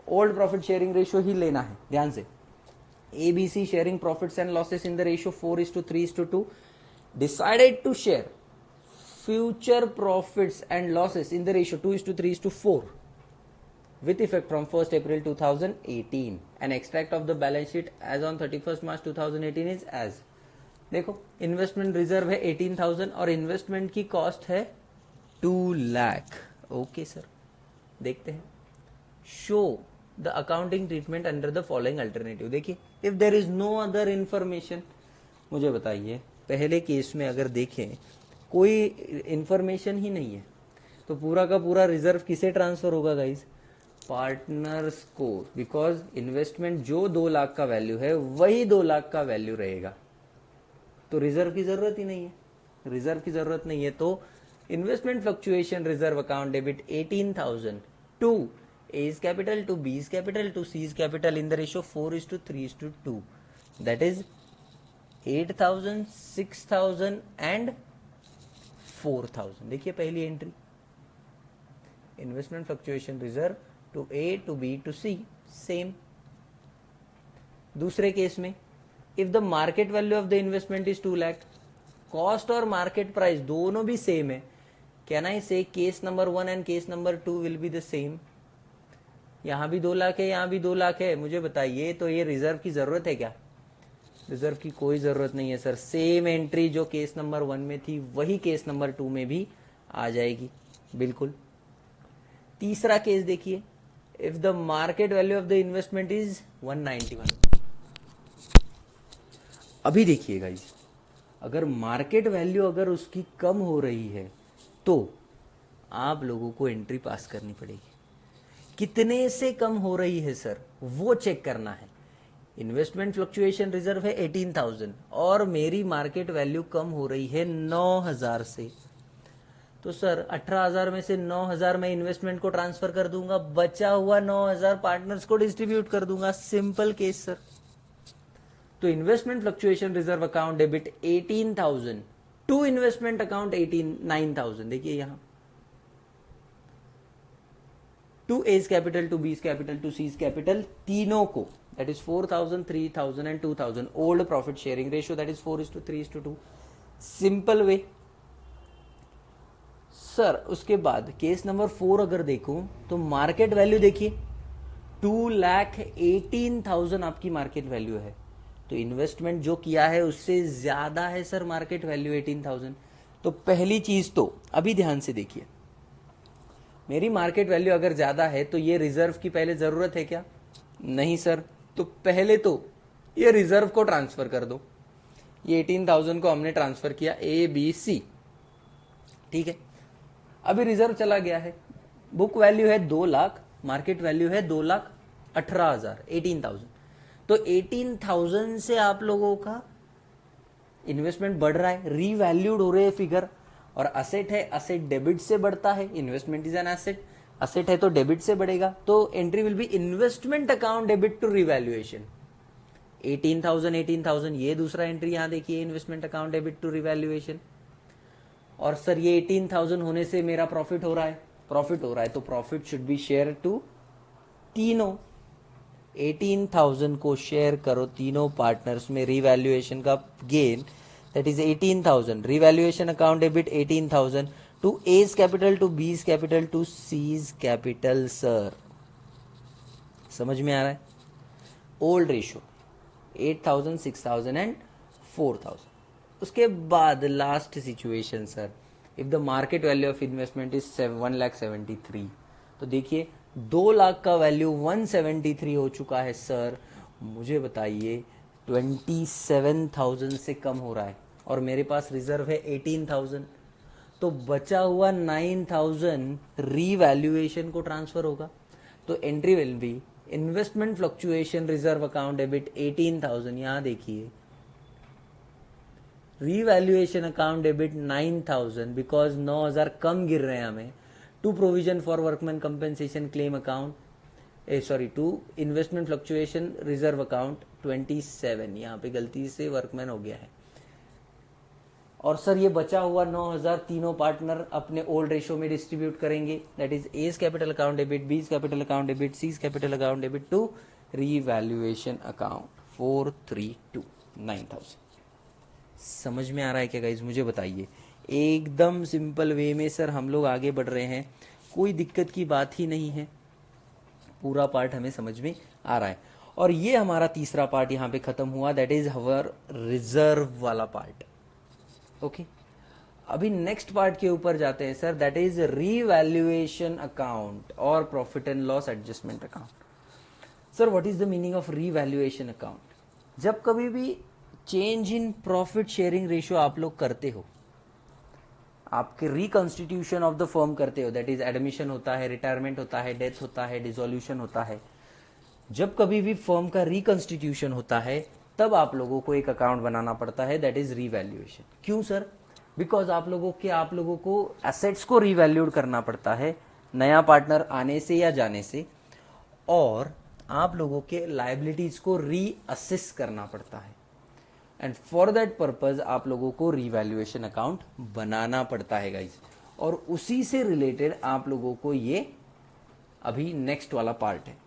ओल्ड प्रॉफिट शेयरिंग रेशियो ही लेना है ध्यान से। ABC sharing profits and losses in the ratio 4:3:2 decided to share future profits and losses in the ratio 2:3:4 with effect from 1st April 2018. An extract of the balance sheet as on 31st March 2018 is as। देखो investment reserve है 18,000 और investment की cost है 2 lakh. Okay sir, देखते हैं। Show the accounting treatment under the following alternative. देखिए, if there is no other information, मुझे बताइए पहले केस में अगर देखें कोई इंफॉर्मेशन ही नहीं है तो पूरा का पूरा रिजर्व किसे ट्रांसफर होगा गाइज? पार्टनर्स को, बिकॉज इन्वेस्टमेंट जो 2 लाख का वैल्यू है वही 2 लाख का वैल्यू रहेगा, तो रिजर्व की जरूरत ही नहीं है। रिजर्व की जरूरत नहीं है तो investment fluctuation reserve account debit 18,000 to A's capital to B's capital to C's capital in the ratio 4:3:2, that is 8,000, 6,000 and 4,000। देखिए पहली entry, investment fluctuation reserve to A to B to C, same. दूसरे केस में if the market value of the investment is 2 lakh, cost और market price दोनों भी same है, can I say case number 1 and case number 2 will be the same? यहां भी 2 लाख है, यहां भी 2 लाख है, मुझे बताइए तो ये रिजर्व की जरूरत है क्या? रिजर्व की कोई जरूरत नहीं है सर। सेम एंट्री जो केस नंबर 1 में थी वही केस नंबर 2 में भी आ जाएगी, बिल्कुल। तीसरा केस देखिए, if the market value of the investment is 191। अभी देखिए गाइस, अगर मार्केट वैल्यू अगर उसकी कम हो रही है तो आप लोगों को एंट्री पास करनी पड़ेगी। कितने से कम हो रही है सर वो चेक करना है। इन्वेस्टमेंट फ्लक्चुएशन रिजर्व है 18,000 और मेरी मार्केट वैल्यू कम हो रही है 9,000 से, तो सर 18,000 में से 9,000 मैं इन्वेस्टमेंट को ट्रांसफर कर दूंगा, बचा हुआ 9,000 पार्टनर्स को डिस्ट्रीब्यूट कर दूंगा। Simple case sir. तो investment fluctuation reserve account debit 18,000 to investment account 9,000। देखिए यहां to A's capital to B's capital to C's capital, तीनों को that is 4,000, 3,000 and 2,000 old profit sharing ratio that is 4:3:2। Simple way, sir उसके बाद case number 4 अगर देखूं तो market value देखिए 2,18,000 आपकी मार्केट वैल्यू है। तो इन्वेस्टमेंट जो किया है उससे ज्यादा है सर मार्केट वैल्यू 18,000। तो पहली चीज तो अभी ध्यान से देखिए, मेरी मार्केट वैल्यू अगर ज्यादा है तो ये रिजर्व की पहले जरूरत है क्या? नहीं सर। तो पहले तो ये रिजर्व को ट्रांसफर कर दो। ये 18,000 को हमने ट्रांसफर किया ABC, ठीक है। अभी रिजर्व चला गया है, बुक वैल्यू है 2 लाख, मार्केट वैल्यू है 2,18,000, 18,000। तो 18,000 से आप लोगों का इन्वेस्टमेंट बढ़ रहा है, रीवैल्यूड हो रहे हैं फिगर। और असेट है, असेट डेबिट से बढ़ता है, investment is an asset, asset है तो डेबिट से बढ़ेगा। तो entry will be investment account debit to revaluation. 18,000 18,000 ये दूसरा एंट्री यहां देखिए, investment account debit to revaluation. और सर ये 18,000 होने से मेरा प्रॉफिट हो रहा है, प्रॉफिट हो रहा है तो profit should be share to तीनों। 18,000 को शेयर करो तीनों पार्टनर्स में, रिवैल्यूएशन का gain that is 18,000, revaluation account debit 18,000 to A's capital, to B's capital, to C's capital. Sir समझ में आ रहा है? Old ratio 8,000, 6,000 and 4,000। उसके बाद last situation sir, if the market value of investment is 1,73,000, तो देखिए 2 लाख का वैल्यू 173 हो चुका है सर। मुझे बताइए 27,000 से कम हो रहा है और मेरे पास रिजर्व है 18,000, तो बचा हुआ 9,000 रीवैल्यूएशन को ट्रांसफर होगा। तो entry will be investment fluctuation reserve account debit 18,000, यहां देखिए रीवैल्यूएशन अकाउंट डेबिट 9,000 बिकॉज 9,000 कम गिर रहे हैं हमें, to provision for workman compensation claim account, to investment fluctuation reserve account 27, यहां पे गलती से वर्कमैन हो गया है। और सर ये बचा हुआ 9,000 तीनों पार्टनर अपने ओल्ड रेशियो में डिस्ट्रीब्यूट करेंगे, that is A's capital account debit, B's capital account debit, C's capital account debit to revaluation account 432 9,000। समझ में आ रहा है क्या गाइज? मुझे बताइए। एकदम सिंपल वे में सर हम लोग आगे बढ़ रहे हैं, कोई दिक्कत की बात ही नहीं है, पूरा पार्ट हमें समझ में आ रहा है। और ये हमारा तीसरा पार्ट यहाँ पे खत्म हुआ, दैट इज हवर रिजर्व वाला पार्ट। ओके, अभी नेक्स्ट पार्ट के ऊपर जाते हैं sir, that is revaluation account और profit and loss adjustment account. Sir what is the meaning of revaluation account? जब कभी भी change in profit sharing ratio आप लोग करते हो, आपके रिकॉन्स्टिट्यूशन ऑफ द फर्म करते हो, दैट इज एडमिशन होता है, रिटायरमेंट होता है, डेथ होता है, डिसोल्यूशन होता है, जब कभी भी फर्म का रिकॉन्स्टिट्यूशन होता है तब आप लोगों को एक अकाउंट बनाना पड़ता है, दैट इज रीवैल्यूएशन। क्यों सर? बिकॉज आप लोगों को एसेट्स को रीवैल्यूड करना पड़ता है नया पार्टनर आने से या जाने से, और आप लोगों के लायबिलिटीज को रीअसेस करना पड़ता है, एंड फॉर दैट पर्पज आप लोगों को रीवैल्यूएशन अकाउंट बनाना पड़ता है गाइज। और उसी से रिलेटेड आप लोगों को ये अभी नेक्स्ट वाला पार्ट है।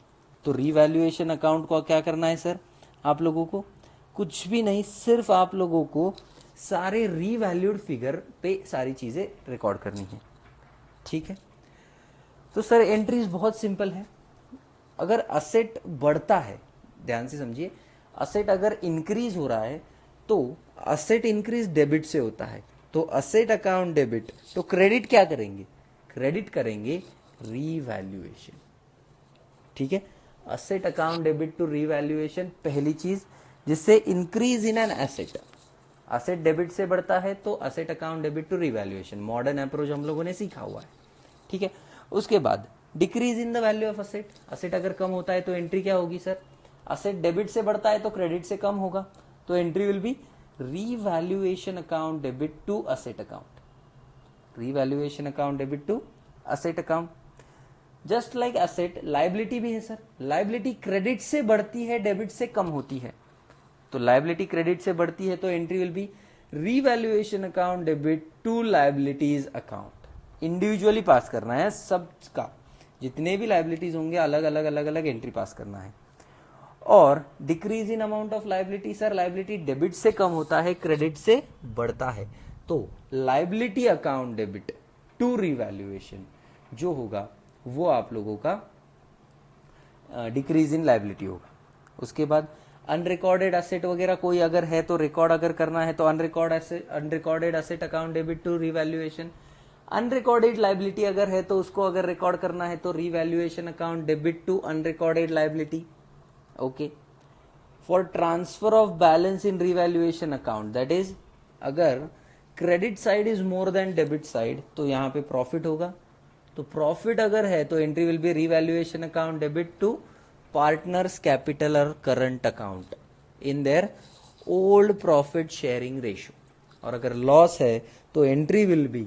तो रीवैल्यूएशन अकाउंट को क्या करना है सर? आप लोगों को कुछ भी नहीं, सिर्फ आप लोगों को सारे रीवैल्यूड फिगर पे सारी चीजें रिकॉर्ड करनी है, ठीक है। तो सर एंट्रीज बहुत सिंपल है। अगर असेट बढ़ता है, ध्यान से समझिए, असेट अगर इंक्रीज हो रहा है तो असेट इंक्रीज डेबिट से होता है, तो असेट अकाउंट डेबिट, तो क्रेडिट क्या करेंगे? क्रेडिट करेंगे रीवैल्यूएशन, ठीक है। Asset account debit to revaluation पहली चीज, जिससे increase in an asset, asset debit से बढ़ता है तो asset account debit to revaluation, modern approach हम लोगों ने सीखा हुआ है, ठीक है। उसके बाद decrease in the value of asset, asset अगर कम होता है तो एंट्री क्या होगी सर? असेट डेबिट से बढ़ता है तो क्रेडिट से कम होगा, तो entry will be revaluation account debit to asset account, revaluation account debit to asset account. Just like asset, liability भी है सर, लायबिलिटी क्रेडिट से बढ़ती है, डेबिट से कम होती है, तो लायबिलिटी क्रेडिट से बढ़ती है तो entry will be revaluation account debit to liabilities account. Individually pass करना है सबका, जितने भी लायबिलिटीज होंगे अलग अलग एंट्री पास करना है। और decrease in amount of liability, sir liability debit से कम होता है, क्रेडिट से बढ़ता है, तो liability account debit to revaluation जो होगा वो आप लोगों का डिक्रीज इन लाइबिलिटी होगा। उसके बाद अनरिकॉर्डेड असेट वगैरह कोई अगर है तो रिकॉर्ड अगर करना है तो unrecorded asset account debit to revaluation. Unrecorded liability अगर है तो उसको अगर रिकॉर्ड करना है तो revaluation account debit to unrecorded liability. Okay, for transfer of balance in revaluation account, that is अगर credit side is more than debit side तो यहां पे प्रॉफिट होगा। तो प्रॉफिट अगर है तो entry will be revaluation account debit to partners capital और current account in their old profit sharing ratio. और अगर लॉस है तो entry will be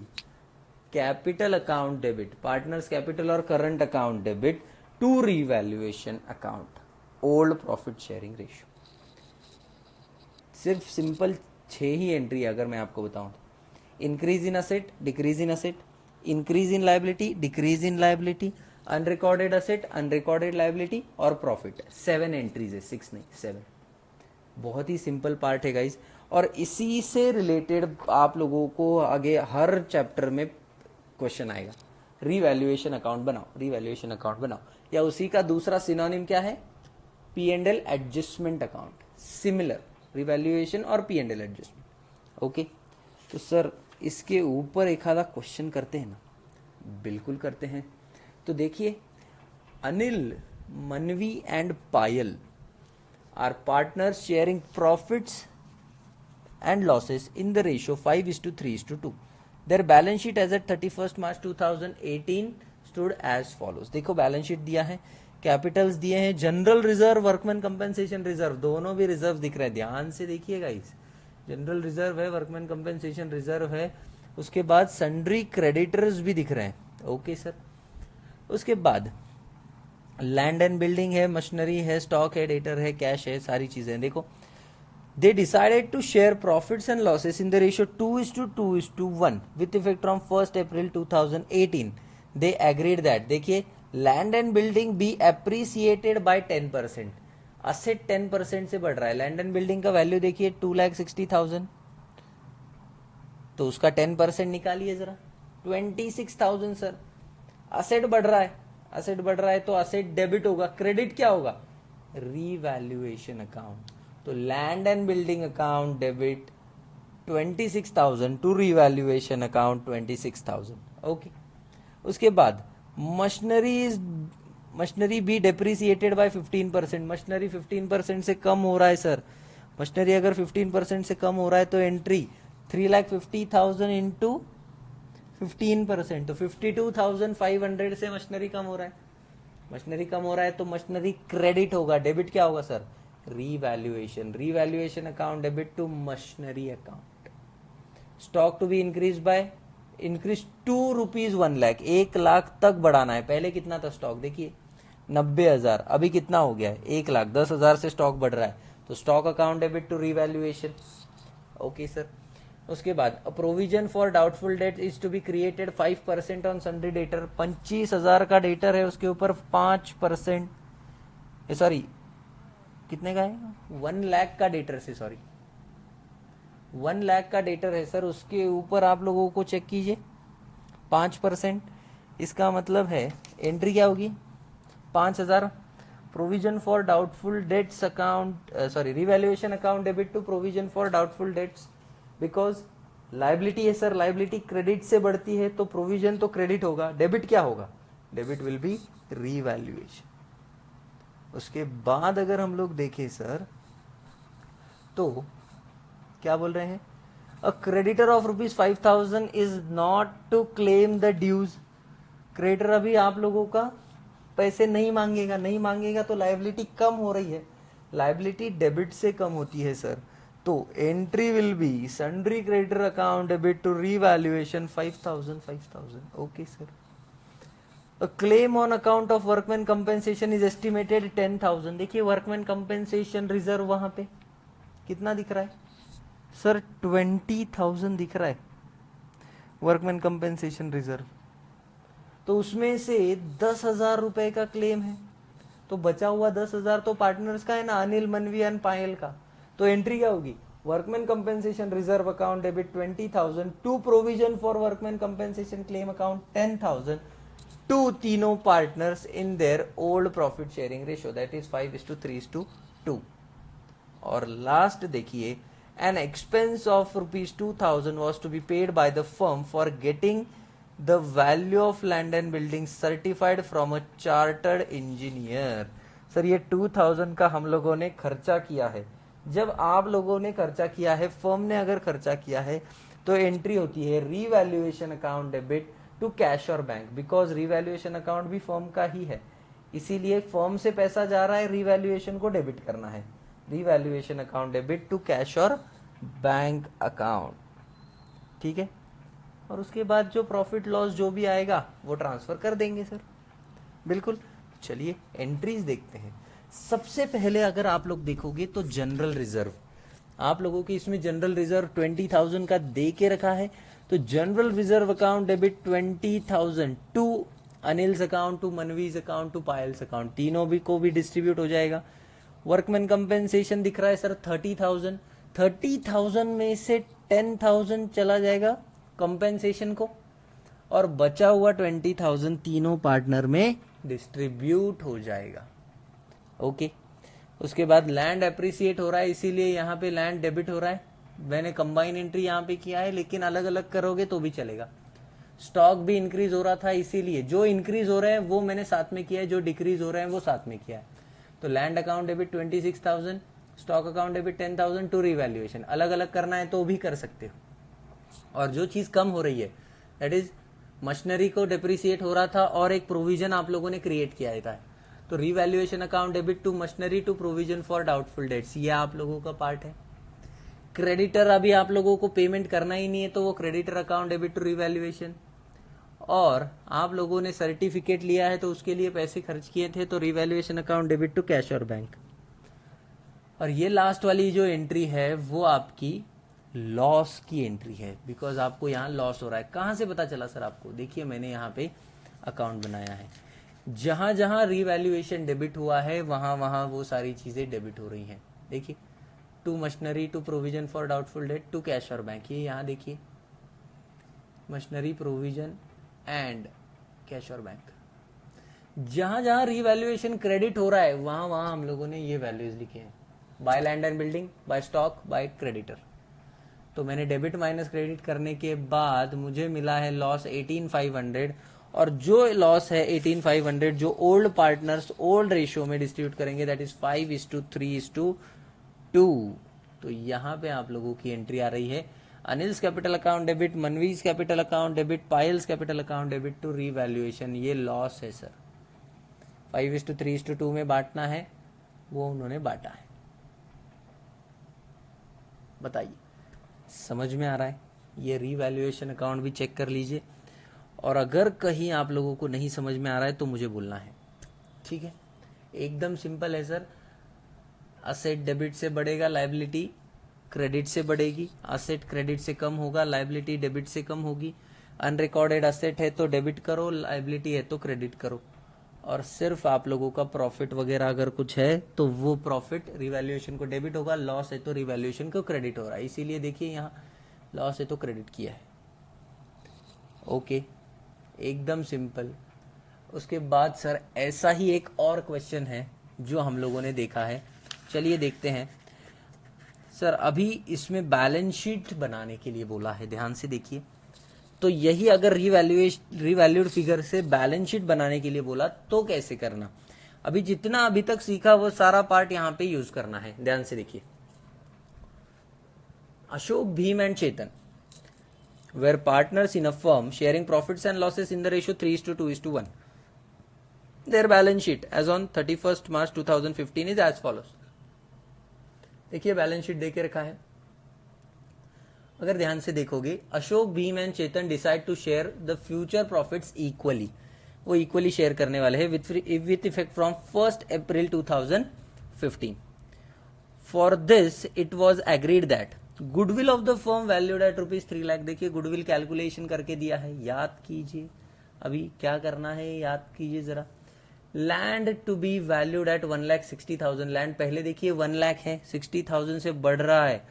capital account debit partners capital और current account debit to revaluation account old profit sharing ratio. सिर्फ simple 6 ही entry अगर मैं आपको बताऊं तो increase in asset, decrease in asset, increase in liability, decrease in liability, unrecorded asset, unrecorded liability और profit. 7 entries है, 6 नहीं 7। बहुत ही सिंपल पार्ट है गाइज। और इसी से रिलेटेड आप लोगों को आगे हर चैप्टर में क्वेश्चन आएगा, रिवैल्यूएशन अकाउंट बनाओ, रिवैल्यूएशन अकाउंट बनाओ, या उसी का दूसरा सिनोनिम क्या है, P&L adjustment account. Similar revaluation और P&L एडजस्टमेंट। ओके, तो सर इसके ऊपर एक आधा क्वेश्चन करते हैं ना? बिल्कुल करते हैं। तो देखिए, Anil, Manvi and Payal are partners sharing profits and losses in the ratio 5:3:2. Their balance sheet as at 31st March 2018 stood as follows. देखो बैलेंस शीट दिया है, कैपिटल्स दिए हैं, general reserve, workman compensation reserve, दोनों भी रिजर्व दिख रहे हैं। ध्यान से देखिएगा, इस जनरल रिजर्व है, वर्कमैन कंपेंसेशन रिजर्व है। उसके बाद सन्ड्री क्रेडिटर्स भी दिख रहे हैं। ओके सर, उसके बाद लैंड एंड बिल्डिंग है, मशीनरी है, स्टॉक है, डेटर है, कैश है, सारी चीजें देखो। They decided to share profits and losses in the ratio 2:2:1 with effect from 1st April 2018. They agreed that, देखिए, land and building be appreciated by 10%. Asset 10% से बढ़ रहा है। लैंड एंड बिल्डिंग का वैल्यू देखिए 2,60,000, तो उसका 10% निकालिए जरा, 26,000 सर। असेट बढ़ रहा है, असेट बढ़ रहा है तो असेट डेबिट होगा, क्रेडिट क्या होगा, रीवैल्यूएशन अकाउंट। तो land and building account debit 26,000 to revaluation account 26,000। Okay, उसके बाद machinery be depreciated by 15%। Machinery 15% से कम हो रहा है सर। मशीनरी अगर 15% से कम हो रहा है तो एंट्री 3,50,000 इंटू 15%, तो 52,500 से मशीनरी कम हो रहा है। मशीनरी कम हो रहा है तो मशीनरी क्रेडिट होगा, डेबिट क्या होगा sir, revaluation. Revaluation account debit to machinery account. Stock to be increase ₹2 1 lakh तक बढ़ाना है। पहले कितना था स्टॉक, देखिए 90,000, अभी कितना हो गया है 1 लाख। 10,000 से स्टॉक बढ़ रहा है तो stock account debit to revaluation. Okay sir, उसके बाद provision for doubtful debt is to be created 5% on sundry debtor. 25,000 का डेटर है, उसके ऊपर 5%, सॉरी कितने का है, 1 लाख का डेटर से, सॉरी 1 लाख का डेटर है सर, उसके ऊपर आप लोगों को चेक कीजिए 5%। इसका मतलब है एंट्री क्या होगी 5,000। Provision for doubtful debts account, sorry revaluation account debit to provision for doubtful debts, because liability है सर, लाइबिलिटी क्रेडिट से बढ़ती है तो प्रोविजन तो क्रेडिट होगा, डेबिट क्या होगा, डेबिट विल बी रिवैल्यूएशन। उसके बाद अगर हम लोग देखें सर तो क्या बोल रहे हैं, a creditor of ₹5,000 is not to claim the dues. Creditor अभी आप लोगों का पैसे नहीं मांगेगा, नहीं मांगेगा तो लाइबिलिटी कम हो रही है, लाइबिलिटी डेबिट से कम होती है सर। तो entry will be sundry creditor account debit to revaluation 5,000। Okay sir, A claim on account of workman compensation is estimated 10,000। देखिए वर्कमैन कंपेंसेशन रिजर्व वहां पे कितना दिख रहा है सर, 20,000 दिख रहा है वर्कमैन कंपेंसेशन रिजर्व। तो उसमें से 10,000 रुपए का क्लेम है, तो बचा हुआ 10,000 तो पार्टनर्स का है ना, अनिल, मनवी एंड पायल का। तो एंट्री क्या होगी workman compensation reserve account debit 20,000 to provision for workman compensation claim account 10,000 to तीनों partners in their old profit sharing ratio that is 5:3:2. और लास्ट देखिए, an expense of ₹2,000 was to be paid by the firm for getting the value of land and building certified from a chartered engineer. Sir ये 2,000 का हम लोगों ने खर्चा किया है. जब आप लोगों ने खर्चा किया है, फर्म ने अगर खर्चा किया है, तो एंट्री होती है revaluation account debit to cash और बैंक, बिकॉज रीवैल्यूएशन अकाउंट भी फर्म का ही है. इसीलिए फर्म से पैसा जा रहा है, रीवैल्यूएशन को डेबिट करना है. Revaluation account debit to cash और बैंक अकाउंट. ठीक है. और उसके बाद जो प्रॉफिट लॉस जो भी आएगा वो ट्रांसफर कर देंगे सर. बिल्कुल. चलिए एंट्रीज देखते हैं. सबसे पहले अगर आप लोग देखोगे तो जनरल रिजर्व, आप लोगों की इसमें जनरल रिजर्व 20,000 का दे के रखा है. तो general reserve account debit 20,000 to Anil's account, to Manvi's account, to Payal's account, तीनों भी को भी डिस्ट्रीब्यूट हो जाएगा. वर्कमैन कंपेंसेशन दिख रहा है सर 30,000. 30,000 में से 10,000 चला जाएगा कंपेंसेशन को, और बचा हुआ 20,000 तीनों पार्टनर में डिस्ट्रीब्यूट हो जाएगा. ओके. उसके बाद लैंड एप्रिसिएट हो रहा है, इसीलिए यहाँ पे लैंड डेबिट हो रहा है. मैंने कंबाइन एंट्री यहाँ पे किया है, लेकिन अलग अलग करोगे तो भी चलेगा. स्टॉक भी इंक्रीज हो रहा था, इसीलिए जो इंक्रीज हो रहे हैं वो मैंने साथ में किया है, जो डिक्रीज हो रहे हैं वो साथ में किया है. तो land account debit 26,000, stock account debit 10,000 to revaluation. अलग अलग करना है तो भी कर सकते हो. और जो चीज कम हो रही है दैट इज मशीनरी को डेप्रिसिएट हो रहा था और एक प्रोविजन आप लोगों ने क्रिएट किया था. तो revaluation account debit to machinery to provision for doubtful debts, ये आप लोगों का पार्ट है. क्रेडिटर अभी आप लोगों को पेमेंट करना ही नहीं है, तो वो creditor account debit to revaluation. और आप लोगों ने सर्टिफिकेट लिया है तो उसके लिए पैसे खर्च किए थे, तो revaluation account debit to cash और बैंक. और ये लास्ट वाली जो एंट्री है वो आपकी लॉस की एंट्री है, बिकॉज आपको यहाँ लॉस हो रहा है. कहां से पता चला सर आपको? देखिए मैंने यहाँ पे अकाउंट बनाया है, जहां जहां रिवैल्यूएशन डेबिट हुआ है वहां वहां वो सारी चीजें डेबिट हो रही हैं. देखिए to machinery to provision for doubtful debt to cash और बैंक, ये यहाँ देखिए मशीनरी, प्रोविजन एंड कैश और बैंक. जहां जहां रिवैल्यूएशन क्रेडिट हो रहा है वहां वहां हम लोगों ने ये वैल्यूज लिखे हैं. By land and building, by stock, by creditor. तो मैंने डेबिट माइनस क्रेडिट करने के बाद मुझे मिला है लॉस 18,500. और जो लॉस है 18,500 जो ओल्ड पार्टनर्स ओल्ड रेशियो में डिस्ट्रीब्यूट करेंगे दैट इज 5:3:2. तो यहाँ पे आप लोगों की एंट्री आ रही है Anil's capital account debit, Manvi's capital account debit, Payal's capital account debit to revaluation. ये लॉस है सर. 5:3:2 में बांटना है, वो उन्होंने बांटा है. बताइए समझ में आ रहा है? ये रीवैल्यूएशन अकाउंट भी चेक कर लीजिए, और अगर कहीं आप लोगों को नहीं समझ में आ रहा है तो मुझे बोलना है. ठीक है. एकदम सिंपल है सर. असेट डेबिट से बढ़ेगा, लायबिलिटी क्रेडिट से बढ़ेगी. असेट क्रेडिट से कम होगा, लायबिलिटी डेबिट से कम होगी. अनरिकॉर्डेड असेट है तो डेबिट करो, लायबिलिटी है तो क्रेडिट करो. और सिर्फ आप लोगों का प्रॉफिट वगैरह अगर कुछ है तो वो प्रॉफिट रिवैल्यूएशन को डेबिट होगा, लॉस है तो रिवैल्यूएशन को क्रेडिट हो रहा है. इसीलिए देखिए यहाँ लॉस है तो क्रेडिट किया है. ओके. एकदम सिंपल. उसके बाद सर ऐसा ही एक और क्वेश्चन है जो हम लोगों ने देखा है. चलिए देखते हैं. सर अभी इसमें बैलेंस शीट बनाने के लिए बोला है, ध्यान से देखिए. तो यही अगर रिवैल्यूड फिगर से बैलेंस शीट बनाने के लिए बोला तो कैसे करना? अभी जितना अभी तक सीखा वो सारा पार्ट यहाँ पे यूज करना है. ध्यान से देखिए. Ashok, Bhim and Chetan were partners in a firm sharing profits and losses in the ratio 3:2:1. Their balance sheet as on 31st March 2015 is as follows. देखिए बैलेंस शीट देके रखा है. अगर ध्यान से देखोगे, Ashok, Bhim and Chetan decide to share the future profits equally. वो equally share करने वाले हैं with effect from 1st April 2015. For this it was agreed that goodwill of the firm valued at ₹3 lakh. देखिए गुडविल कैलकुलेशन करके दिया है, याद कीजिए. अभी क्या करना है याद कीजिए जरा. Land to be valued at 1,60,000. Land पहले देखिए 1 लाख है, 60,000 से बढ़ रहा है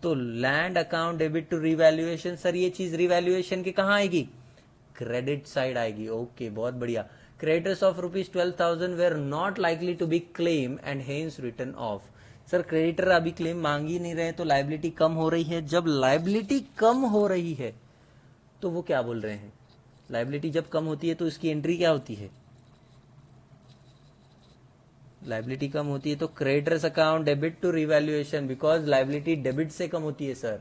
तो land account debit to revaluation, sir ये चीज रिवैल्यूएशन के कहाँ आएगी, क्रेडिट साइड आएगी। ओके बहुत बढ़िया। Creditors of ₹12,000 were not likely to be claim and hence written off. Sir creditor अभी क्लेम मांग ही नहीं रहे, तो लाइबिलिटी कम हो रही है। जब लाइबिलिटी कम हो रही है तो वो क्या बोल रहे हैं, लाइबिलिटी जब कम होती है तो इसकी एंट्री क्या होती है, लाइबिलिटी कम होती है तो creditors account debit to revaluation, because liability debit से कम होती है सर,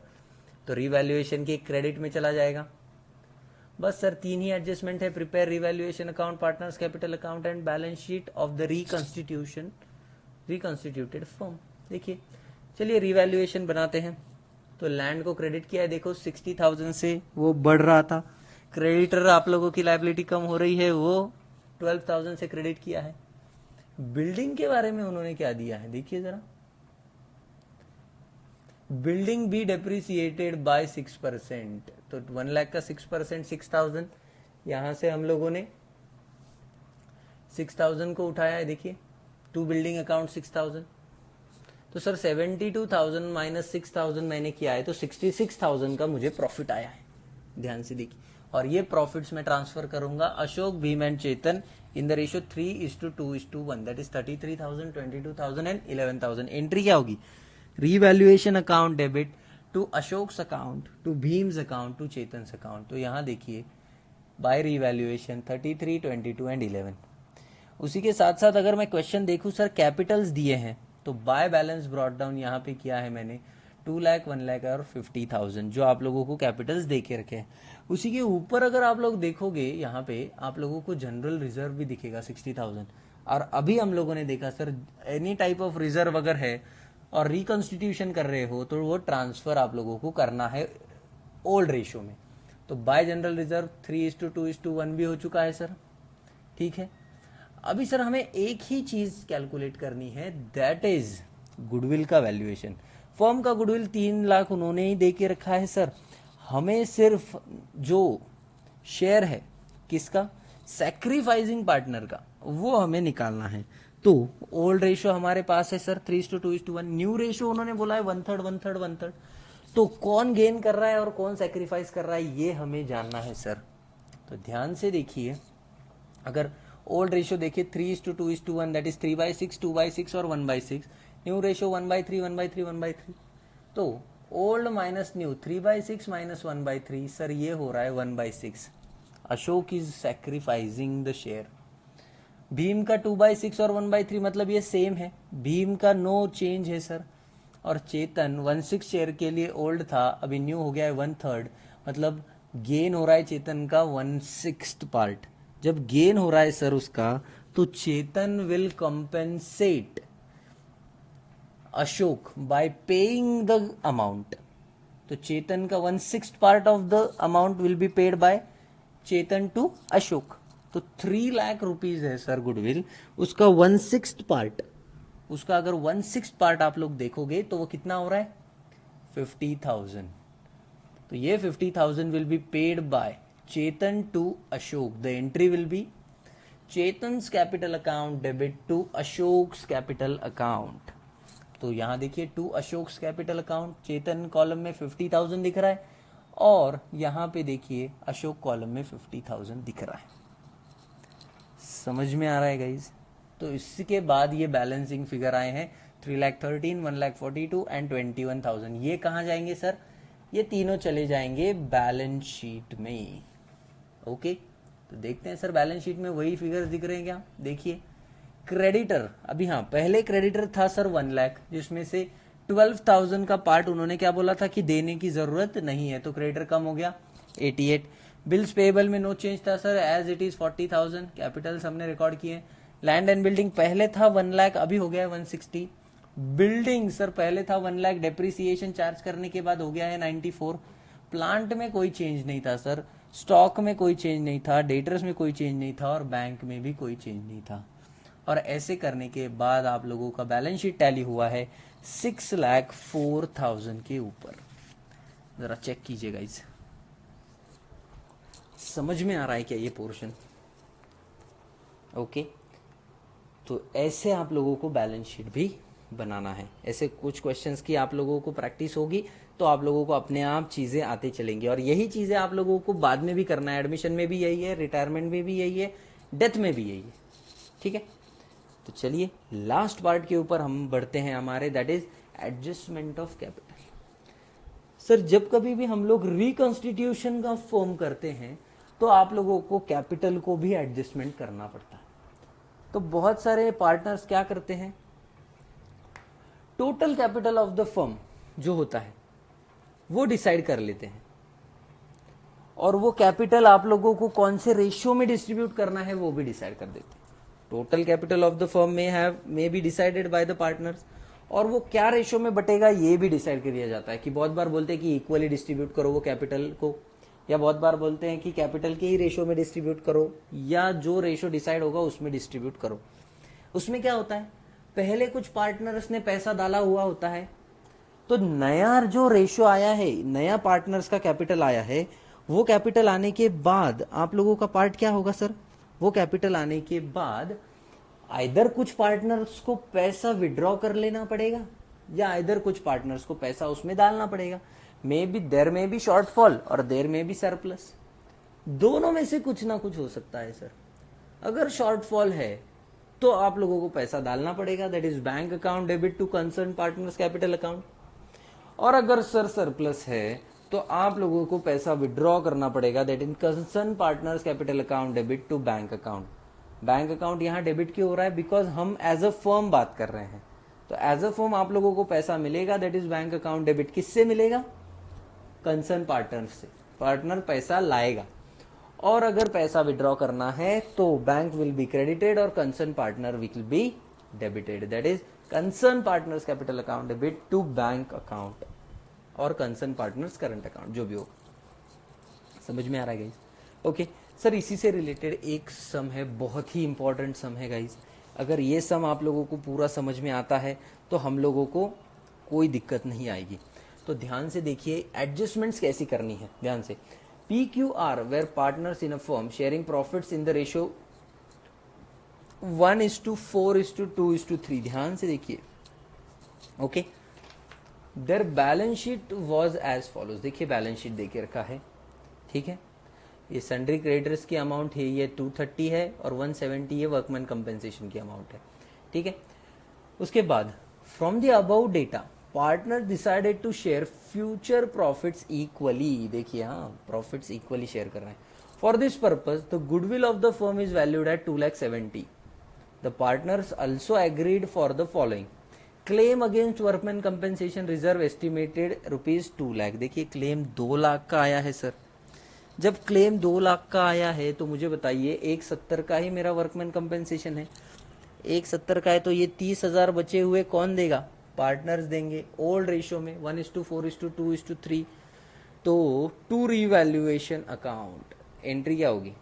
तो रिवैल्यूएशन के क्रेडिट में चला जाएगा। बस सर 3 ही एडजस्टमेंट है, prepare revaluation account, partners capital account and balance sheet of the reconstituted firm. देखिए चलिए रिवैल्यूएशन बनाते हैं। तो लैंड को क्रेडिट किया है, देखो 60,000 से वो बढ़ रहा था, क्रेडिटर आप लोगों की लाइबिलिटी कम हो रही है, वो 12,000 से क्रेडिट किया है। बिल्डिंग के बारे में उन्होंने क्या दिया है देखिए जरा, बिल्डिंग बी डेप्रिसिएटेड बाय 6%, तो 1 लाख का 6% 6,000, यहां से हम लोगों ने 6,000 को उठाया है, देखिए टू बिल्डिंग अकाउंट 6,000, तो सर 72,000 माइनस 6,000 मैंने किया है, तो 66,000 का मुझे प्रॉफिट आया है। ध्यान से देखिए, और ये प्रॉफिट्स मैं ट्रांसफर करूंगा Ashok, Bhim and Chetan in the ratio 3:2:1, that is 33,000, 22,000 and 11,000। Entry क्या होगी, revaluation account debit to Ashok's account, to Bhim's account, to Chetan's account. तो यहां देखिए बाय रिवैल्यूएशन 33, 22 एंड 11। उसी के साथ साथ अगर मैं क्वेश्चन देखूं, सर कैपिटल्स दिए हैं, तो बाय बैलेंस ब्रॉट डाउन यहाँ पे किया है मैंने 2 लाख, 1 लाख और 50,000, जो आप लोगों को कैपिटल्स दे के रखे हैं। उसी के ऊपर अगर आप लोग देखोगे यहाँ पे आप लोगों को जनरल रिजर्व भी दिखेगा 60,000। और अभी हम लोगों ने देखा sir any type of reserve अगर है और रिकॉन्स्टिट्यूशन कर रहे हो तो वो ट्रांसफर आप लोगों को करना है ओल्ड रेशियो में। तो बाय जनरल रिजर्व 3:2:1 भी हो चुका है सर, ठीक है। अभी सर हमें एक ही चीज कैलकुलेट करनी है, दैट इज गुडविल का वैल्यूएशन। फर्म का गुडविल 3 लाख उन्होंने ही दे के रखा है सर, हमें सिर्फ जो शेयर है किसका, सैक्रिफाइसिंग पार्टनर का, वो हमें निकालना है। तो ओल्ड रेशियो हमारे पास है सर 3:2:1, न्यू रेशियो उन्होंने बोला है 1/3 1/3 1/3। तो कौन गेन कर रहा है और कौन सैक्रिफाइस कर रहा है ये हमें जानना है सर। तो ध्यान से देखिए, अगर ओल्ड रेशियो देखिए 3:2:1, दैट इज 3/6, 2/6 और 1/6। New ratio 1/3 1/3 1/3। तो old minus new 3/6 minus 1/3, sir ये हो रहा है 1/6। Ashok is sacrificing the share. Bhim का 2/6 और 1/3 मतलब ये सेम है, भीम का नो चेंज है सर। और चेतन 1/6 शेयर के लिए ओल्ड था, अभी न्यू हो गया है 1/3, मतलब गेन हो रहा है चेतन का 1/6 पार्ट। जब गेन हो रहा है सर उसका, तो Chetan will compensate Ashok by paying the amount. तो चेतन का 1/6 part of the amount will be paid by Chetan to Ashok. तो 3 लाख रुपीज है सर गुडविल, उसका 1/6 पार्ट, उसका अगर 1/6 पार्ट आप लोग देखोगे तो वो कितना हो रहा है 50,000। तो ये 50,000 will be paid by Chetan to Ashok. The entry will be Chetan's capital account debit to Ashok's capital account. तो यहां देखिए to Ashok's capital account, Chetan column में 50,000 दिख रहा है और यहां पे देखिए अशोक कॉलम में 50,000 दिख रहा है। समझ में आ रहा है गाइज। तो इसके बाद ये बैलेंसिंग फिगर आए हैं 3,13,000, 1,42,000 एंड 21,000। ये कहां जाएंगे सर, ये तीनों चले जाएंगे बैलेंस शीट में। ओके, तो देखते हैं सर बैलेंस शीट में वही फिगर्स दिख रहे हैं क्या। देखिए क्रेडिटर, अभी हाँ पहले क्रेडिटर था सर 1 लाख, जिसमें से 12,000 का पार्ट उन्होंने क्या बोला था कि देने की जरूरत नहीं है, तो क्रेडिटर कम हो गया 88। बिल्स पेएबल में नो चेंज था sir, as it is 40,000। Capitals हमने रिकॉर्ड किए। लैंड एंड बिल्डिंग पहले था 1 लाख, अभी हो गया है 160। बिल्डिंग सर पहले था 1 लाख, डेप्रिसिएशन चार्ज करने के बाद हो गया है 94। प्लांट में कोई चेंज नहीं था सर, स्टॉक में कोई चेंज नहीं था, डेटर्स में कोई चेंज नहीं था और बैंक में भी कोई चेंज नहीं था। और ऐसे करने के बाद आप लोगों का बैलेंस शीट टैली हुआ है 6,04,000 के ऊपर। जरा चेक कीजिएगा, इस समझ में आ रहा है क्या ये पोर्शन। ओके, तो ऐसे आप लोगों को बैलेंस शीट भी बनाना है। ऐसे कुछ क्वेश्चंस की आप लोगों को प्रैक्टिस होगी तो आप लोगों को अपने आप चीज़ें आते चलेंगी, और यही चीज़ें आप लोगों को बाद में भी करना है। एडमिशन में भी यही है, रिटायरमेंट में भी यही है, डेथ में भी यही है। ठीक है, तो चलिए लास्ट पार्ट के ऊपर हम बढ़ते हैं हमारे, that is adjustment of capital. Sir जब कभी भी हम लोग रिकॉन्स्टिट्यूशन का फॉर्म करते हैं तो आप लोगों को कैपिटल को भी एडजस्टमेंट करना पड़ता है। तो बहुत सारे पार्टनर्स क्या करते हैं, total capital of the firm जो होता है वो डिसाइड कर लेते हैं, और वो कैपिटल आप लोगों को कौन से रेशियो में डिस्ट्रीब्यूट करना है वो भी डिसाइड कर देते हैं। Total capital of the firm may be decided by the partners, और वो क्या रेशियो में बटेगा ये भी डिसाइड कर दिया जाता है। कि बहुत बार बोलते हैं कि इक्वली डिस्ट्रीब्यूट करो वो कैपिटल को, या बहुत बार बोलते हैं कि कैपिटल के ही रेशियो में डिस्ट्रीब्यूट करो, या जो रेशियो डिसाइड होगा उसमें डिस्ट्रीब्यूट करो। उसमें क्या होता है, पहले कुछ पार्टनर्स ने पैसा डाला हुआ होता है, तो नया जो रेशियो आया है, नया पार्टनर्स का कैपिटल आया है, वो कैपिटल आने के बाद आप लोगों का पार्ट क्या होगा सर, वो कैपिटल आने के बाद आइदर कुछ पार्टनर्स को पैसा विड्रॉ कर लेना पड़ेगा, या आइदर कुछ पार्टनर्स को पैसा उसमें डालना पड़ेगा। देर में भी शॉर्टफॉल और देर में भी सरप्लस, दोनों में से कुछ ना कुछ हो सकता है सर। अगर शॉर्टफॉल है तो आप लोगों को पैसा डालना पड़ेगा, that is bank account debit to concern partners capital account. और अगर सर सरप्लस है तो आप लोगों को पैसा विड्रॉ करना पड़ेगा, that is concern partners capital account debit to bank account. Bank account यहां डेबिट क्यों हो रहा है, बिकॉज हम एज अ फर्म बात कर रहे हैं। तो एज अ फर्म आप लोगों को पैसा मिलेगा, that is bank account debit. किससे मिलेगा, कंसर्न पार्टनर से। पार्टनर पैसा लाएगा, और अगर पैसा विड्रॉ करना है तो बैंक विल बी क्रेडिटेड और concern partner will be debited, that is concern partners capital account debit to bank account और कंसर्न पार्टनर्स करंट अकाउंट, जो भी हो। समझ में आ रहा है गाइस? ओके सर, इसी से रिलेटेड एक सम है, बहुत ही इंपॉर्टेंट सम है गाइस। अगर ये सम आप लोगों को पूरा समझ में आता है तो हम लोगों को कोई दिक्कत नहीं आएगी। तो ध्यान से देखिए एडजस्टमेंट्स कैसी करनी है, ध्यान से। PQR were partners in a firm sharing profits in the ratio 1:4:2:3। ध्यान से देखिए, okay. Their balance sheet was as follows. देखिए बैलेंस शीट देके रखा है, ठीक है। ये सन्ड्री क्रेडिटर्स की अमाउंट है, ये 230 है, और 170 ये वर्कमैन कंपेंसेशन की अमाउंट है, ठीक है। उसके बाद from the above data partner decided to share future profits equally. देखिए हाँ, प्रॉफिट्स इक्वली शेयर कर रहे हैं। For this purpose the goodwill of the firm is valued at 2,70,000। The partners also agreed for the following claim against workman compensation reserve estimated ₹2,00,000। देखिए claim 2 lakh का आया है sir. जब क्लेम 2 लाख का आया है तो मुझे बताइए 170 का ही मेरा वर्कमैन कंपेंसेशन है, 170 का है, तो ये 30,000 बचे हुए कौन देगा, पार्टनर्स देंगे ओल्ड रेशियो में 1:4:2:3। तो टू रीवैल्यूएशन अकाउंट एंट्री क्या होगी,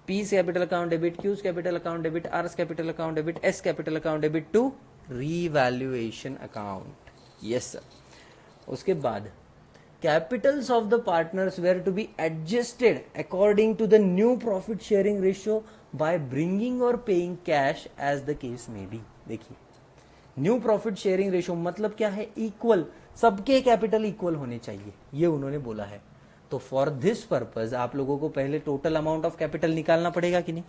P's capital account debit, Q's capital account debit, R's capital account debit, S capital account debit to revaluation account. Yes sir. उसके बाद capitals of the partners were to be adjusted according to the new profit sharing ratio by bringing or paying cash as the case may be। देखिए new profit sharing ratio मतलब क्या है, equal, सबके capital equal होने चाहिए, ये उन्होंने बोला है। तो फॉर दिस पर्पज आप लोगों को पहले टोटल अमाउंट ऑफ कैपिटल निकालना पड़ेगा कि नहीं।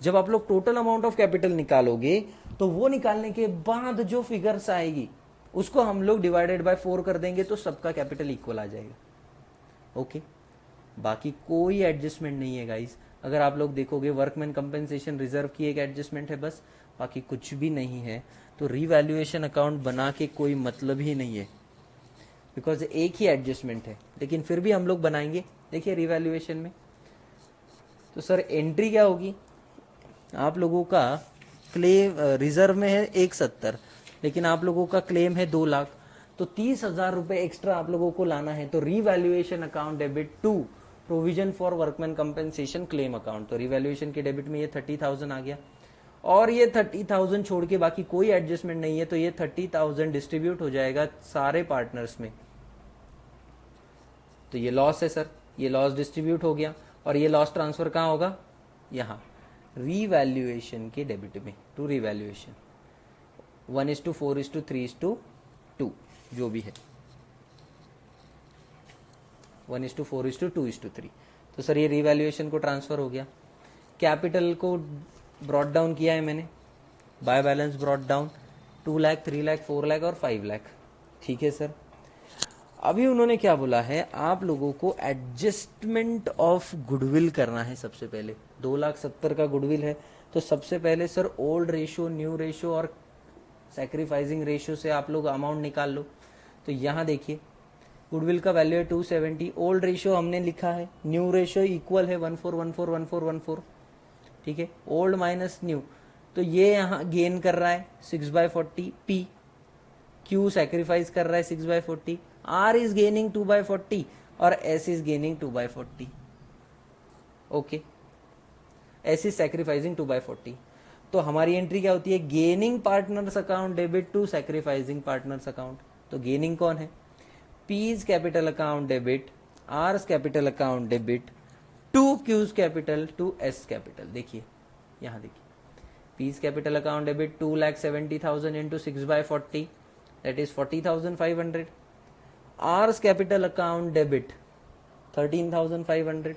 जब आप लोग टोटल अमाउंट ऑफ कैपिटल निकालोगे तो वो निकालने के बाद जो फिगर्स आएगी उसको हम लोग डिवाइडेड बाय 4 कर देंगे, तो सबका कैपिटल इक्वल आ जाएगा। ओके, बाकी कोई एडजस्टमेंट नहीं है गाइस। अगर आप लोग देखोगे वर्कमैन कंपेंसेशन रिजर्व की एक एडजस्टमेंट है बस, बाकी कुछ भी नहीं है। तो रीवैल्यूएशन अकाउंट बना के कोई मतलब ही नहीं है, बिकॉज एक ही एडजस्टमेंट है, लेकिन फिर भी हम लोग बनाएंगे। देखिए रीवैल्यूएशन में तो सर एंट्री क्या होगी, आप लोगों का क्लेम रिजर्व में है 170, लेकिन आप लोगों का क्लेम है 2 लाख, तो 30,000 रुपए एक्स्ट्रा आप लोगों को लाना है। तो revaluation account debit to provision for workman compensation claim account. तो रीवैल्यूएशन के डेबिट में ये 30,000 आ गया, और ये 30,000 छोड़ के बाकी कोई एडजस्टमेंट नहीं है, तो ये 30,000 डिस्ट्रीब्यूट हो जाएगा सारे पार्टनर्स में। तो ये लॉस है सर, ये लॉस डिस्ट्रीब्यूट हो गया, और ये लॉस ट्रांसफर कहाँ होगा, यहाँ रीवैल्यूएशन के डेबिट में टू रीवैल्यूएशन। 1:4:3:2 जो भी है, 1:4:2:3। तो सर ये रिवैल्यूएशन को ट्रांसफर हो गया। कैपिटल को ब्रॉट डाउन किया है मैंने, by balance brought down 2 lakh, 3 lakh, 4 lakh और 5 लाख। ठीक है सर। अभी उन्होंने क्या बोला है, आप लोगों को एडजस्टमेंट ऑफ गुडविल करना है। सबसे पहले 2,70,000 का गुडविल है, तो सबसे पहले sir old ratio, new ratio और सैक्रिफाइसिंग रेशियो से आप लोग अमाउंट निकाल लो। तो यहाँ देखिए गुडविल का वैल्यू है 270, ओल्ड रेशियो हमने लिखा है, न्यू रेशियो इक्वल है 14141414। ठीक है, ओल्ड माइनस न्यू, तो ये यहाँ गेन कर रहा है 6/40 पी, क्यू सैक्रिफाइस कर रहा है 6/40, आर इज गेनिंग 2/40 और S is gaining 2/40। Okay, S is sacrificing 2/40। तो हमारी एंट्री क्या होती है, gaining partners account debit to sacrificing partners account. तो गेनिंग कौन है, P's capital account debit, R's capital account debit to Q's capital to S capital. देखिए यहां देखिए, P's capital account debit 2,70,000 into 6/40 that is 40,500। R's capital account debit 13,500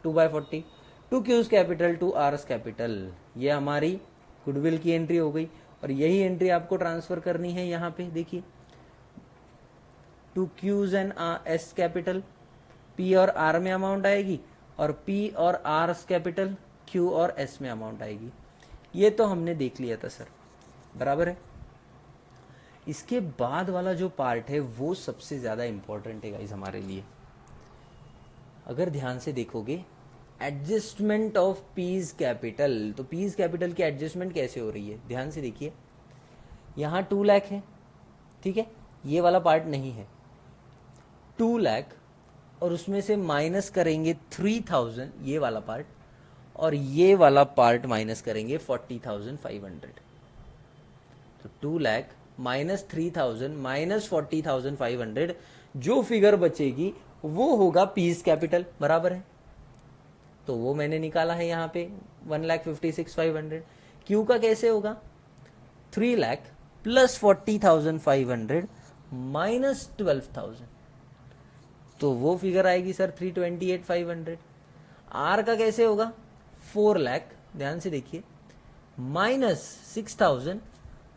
2/40 to Q's capital to R's capital. ये हमारी goodwill की entry हो गई, और यही एंट्री आपको ट्रांसफर करनी है यहाँ पे। देखिए to Q's and S capital, P और आर में अमाउंट आएगी, और पी और आर कैपिटल क्यू और एस में अमाउंट आएगी। ये तो हमने देख लिया था सर, बराबर है। इसके बाद वाला जो पार्ट है वो सबसे ज्यादा इंपॉर्टेंट है गाइस हमारे लिए। अगर ध्यान से देखोगे, एडजस्टमेंट ऑफ पीज कैपिटल, तो पीज कैपिटल की एडजस्टमेंट कैसे हो रही है, ध्यान से देखिए। यहां 2 लाख है, ठीक है, ये वाला पार्ट नहीं है, 2 लाख, और उसमें से माइनस करेंगे 3,000 ये वाला पार्ट, और ये वाला पार्ट माइनस करेंगे 40,500। तो 2 लाख माइनस 3,000 माइनस 40,500, जो फिगर बचेगी वो होगा पीस कैपिटल, बराबर है। तो वो मैंने निकाला है यहाँ पे 1,56,500। क्यू का कैसे होगा, 3 लाख प्लस 40,500 माइनस 12,000, तो वो फिगर आएगी सर 328,500। आर का कैसे होगा, 4 लाख, ध्यान से देखिए, माइनस 6,000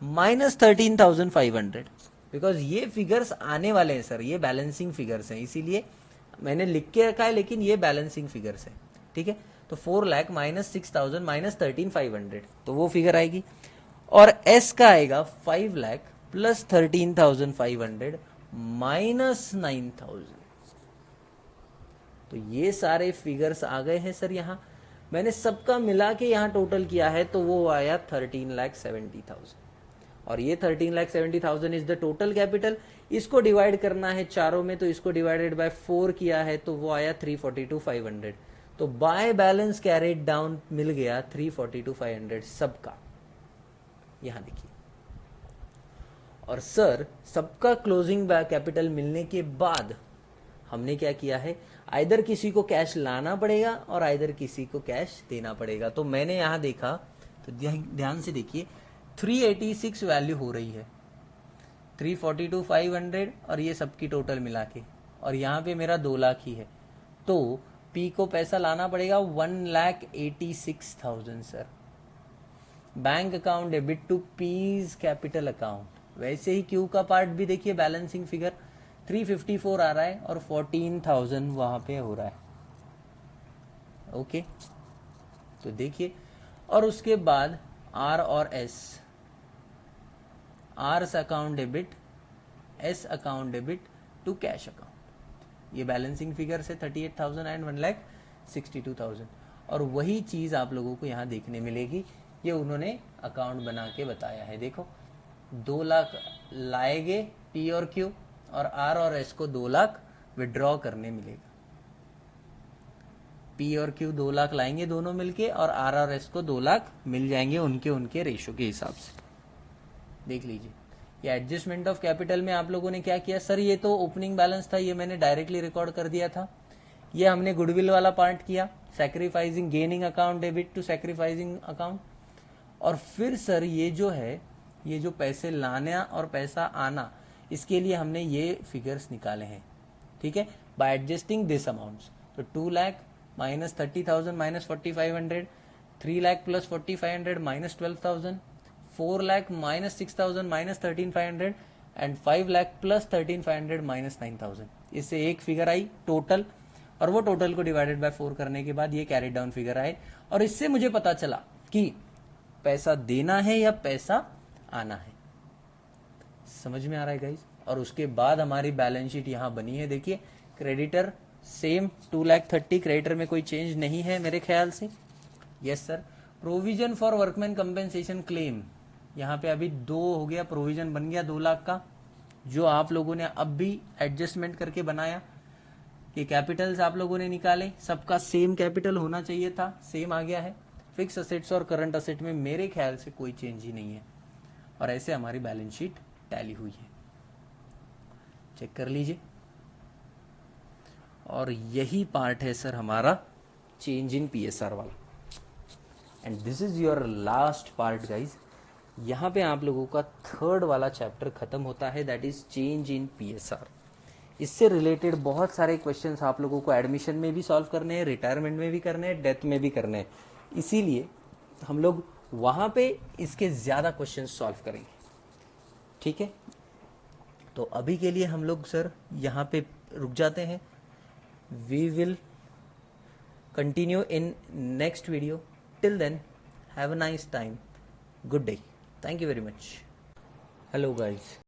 माइनस 13,500, बिकॉज ये फिगर्स आने वाले हैं सर, ये बैलेंसिंग फिगर्स हैं, इसीलिए मैंने लिख के रखा है, लेकिन ये बैलेंसिंग फिगर्स है। ठीक है, तो 4 लाख माइनस 6,000 माइनस 13,500, तो वो फिगर आएगी। और एस का आएगा 5 लाख प्लस 13,500 माइनस 9,000। तो ये सारे फिगर्स आ गए हैं सर। यहाँ मैंने सबका मिला के यहाँ टोटल किया है, तो वो आया 13,70,000, और ये 13,70,000 इज द टोटल कैपिटल। इसको डिवाइड करना है चारों में, तो इसको डिवाइडेड बाय 4 किया है, तो वो आया 342,500। तो बाय बैलेंस कैरिड डाउन मिल गया 342,500 सबका, यहां देखिए। और सर सबका क्लोजिंग कैपिटल मिलने के बाद हमने क्या किया है, आइदर किसी को कैश लाना पड़ेगा और आइदर किसी को कैश देना पड़ेगा। तो मैंने यहां देखा, तो ध्यान से देखिए, 386 वैल्यू हो रही है, 342,500 और ये सबकी टोटल मिला के, और यहाँ पे मेरा 2 लाख ही है, तो पी को पैसा लाना पड़ेगा 1,86,000 sir. Bank account debit to P's capital account. वैसे ही क्यू का पार्ट भी देखिए, बैलेंसिंग फिगर 354 आ रहा है और 14,000 वहां पे हो रहा है। ओके, तो देखिए, और उसके बाद आर और S, R's account debit, S account debit to cash account. ये बैलेंसिंग फिगर से 38,000 एंड 1,62,000, और वही चीज आप लोगों को यहाँ देखने मिलेगी। ये उन्होंने अकाउंट बना के बताया है। देखो 2 लाख लाएंगे पी और क्यू, और आर और एस को 2 लाख विड्रॉ करने मिलेगा। पी और क्यू 2 लाख लाएंगे दोनों मिलके, और आर और एस को 2 लाख मिल जाएंगे उनके रेशियो के हिसाब से। देख लीजिए, ये एडजस्टमेंट ऑफ कैपिटल में आप लोगों ने क्या किया सर, ये तो ओपनिंग बैलेंस था, ये मैंने डायरेक्टली रिकॉर्ड कर दिया था। ये हमने गुडविल वाला पार्ट किया, sacrificing gaining account debit to sacrificing account. और फिर सर ये जो है ये जो पैसे लाना और पैसा आना, इसके लिए हमने ये फिगर्स निकाले हैं, ठीक है, बाय एडजस्टिंग दिस अमाउंट्स। तो 2 lakh minus 30,000 minus 4,500, 3 lakh plus 4,500 minus 12,000, 4 lakh minus 6,000 minus 13,500 and 5 lakh plus 13,500 minus 9,000। इससे एक फिगर आई टोटल, और वो टोटल को डिवाइडेड बाय 4 करने के बाद ये कैरी डाउन फिगर आए, और इससे मुझे पता चला कि पैसा देना है या पैसा आना है। समझ में आ रहा है गाइस? और उसके बाद हमारी बैलेंस शीट यहां बनी है, देखिए क्रेडिटर सेम 2,30,000, क्रेडिटर में कोई चेंज नहीं है मेरे ख्याल से। Yes sir. Provision for workman compensation claim, यहाँ पे अभी 2 हो गया, प्रोविजन बन गया 2 लाख का, जो आप लोगों ने अब भी एडजस्टमेंट करके बनाया। ये कैपिटल्स आप लोगों ने निकाले, सबका सेम कैपिटल होना चाहिए था, सेम आ गया है। फिक्स असेट्स और करंट असेट में मेरे ख्याल से कोई चेंज ही नहीं है, और ऐसे हमारी बैलेंस शीट टैली हुई है, चेक कर लीजिए। और यही पार्ट है सर हमारा चेंज इन पीएसआर वाला, and this is your last part guys. यहाँ पे आप लोगों का 3rd वाला चैप्टर खत्म होता है, that is change in PSR. इससे रिलेटेड बहुत सारे क्वेश्चंस आप लोगों को एडमिशन में भी सॉल्व करने हैं, रिटायरमेंट में भी करने हैं, डेथ में भी करने हैं, इसीलिए हम लोग वहां पे इसके ज्यादा क्वेश्चंस सॉल्व करेंगे, ठीक है। तो अभी के लिए हम लोग सर यहाँ पे रुक जाते हैं। We will continue in next video. Till then have a nice time, good day, thank you very much. Hello guys.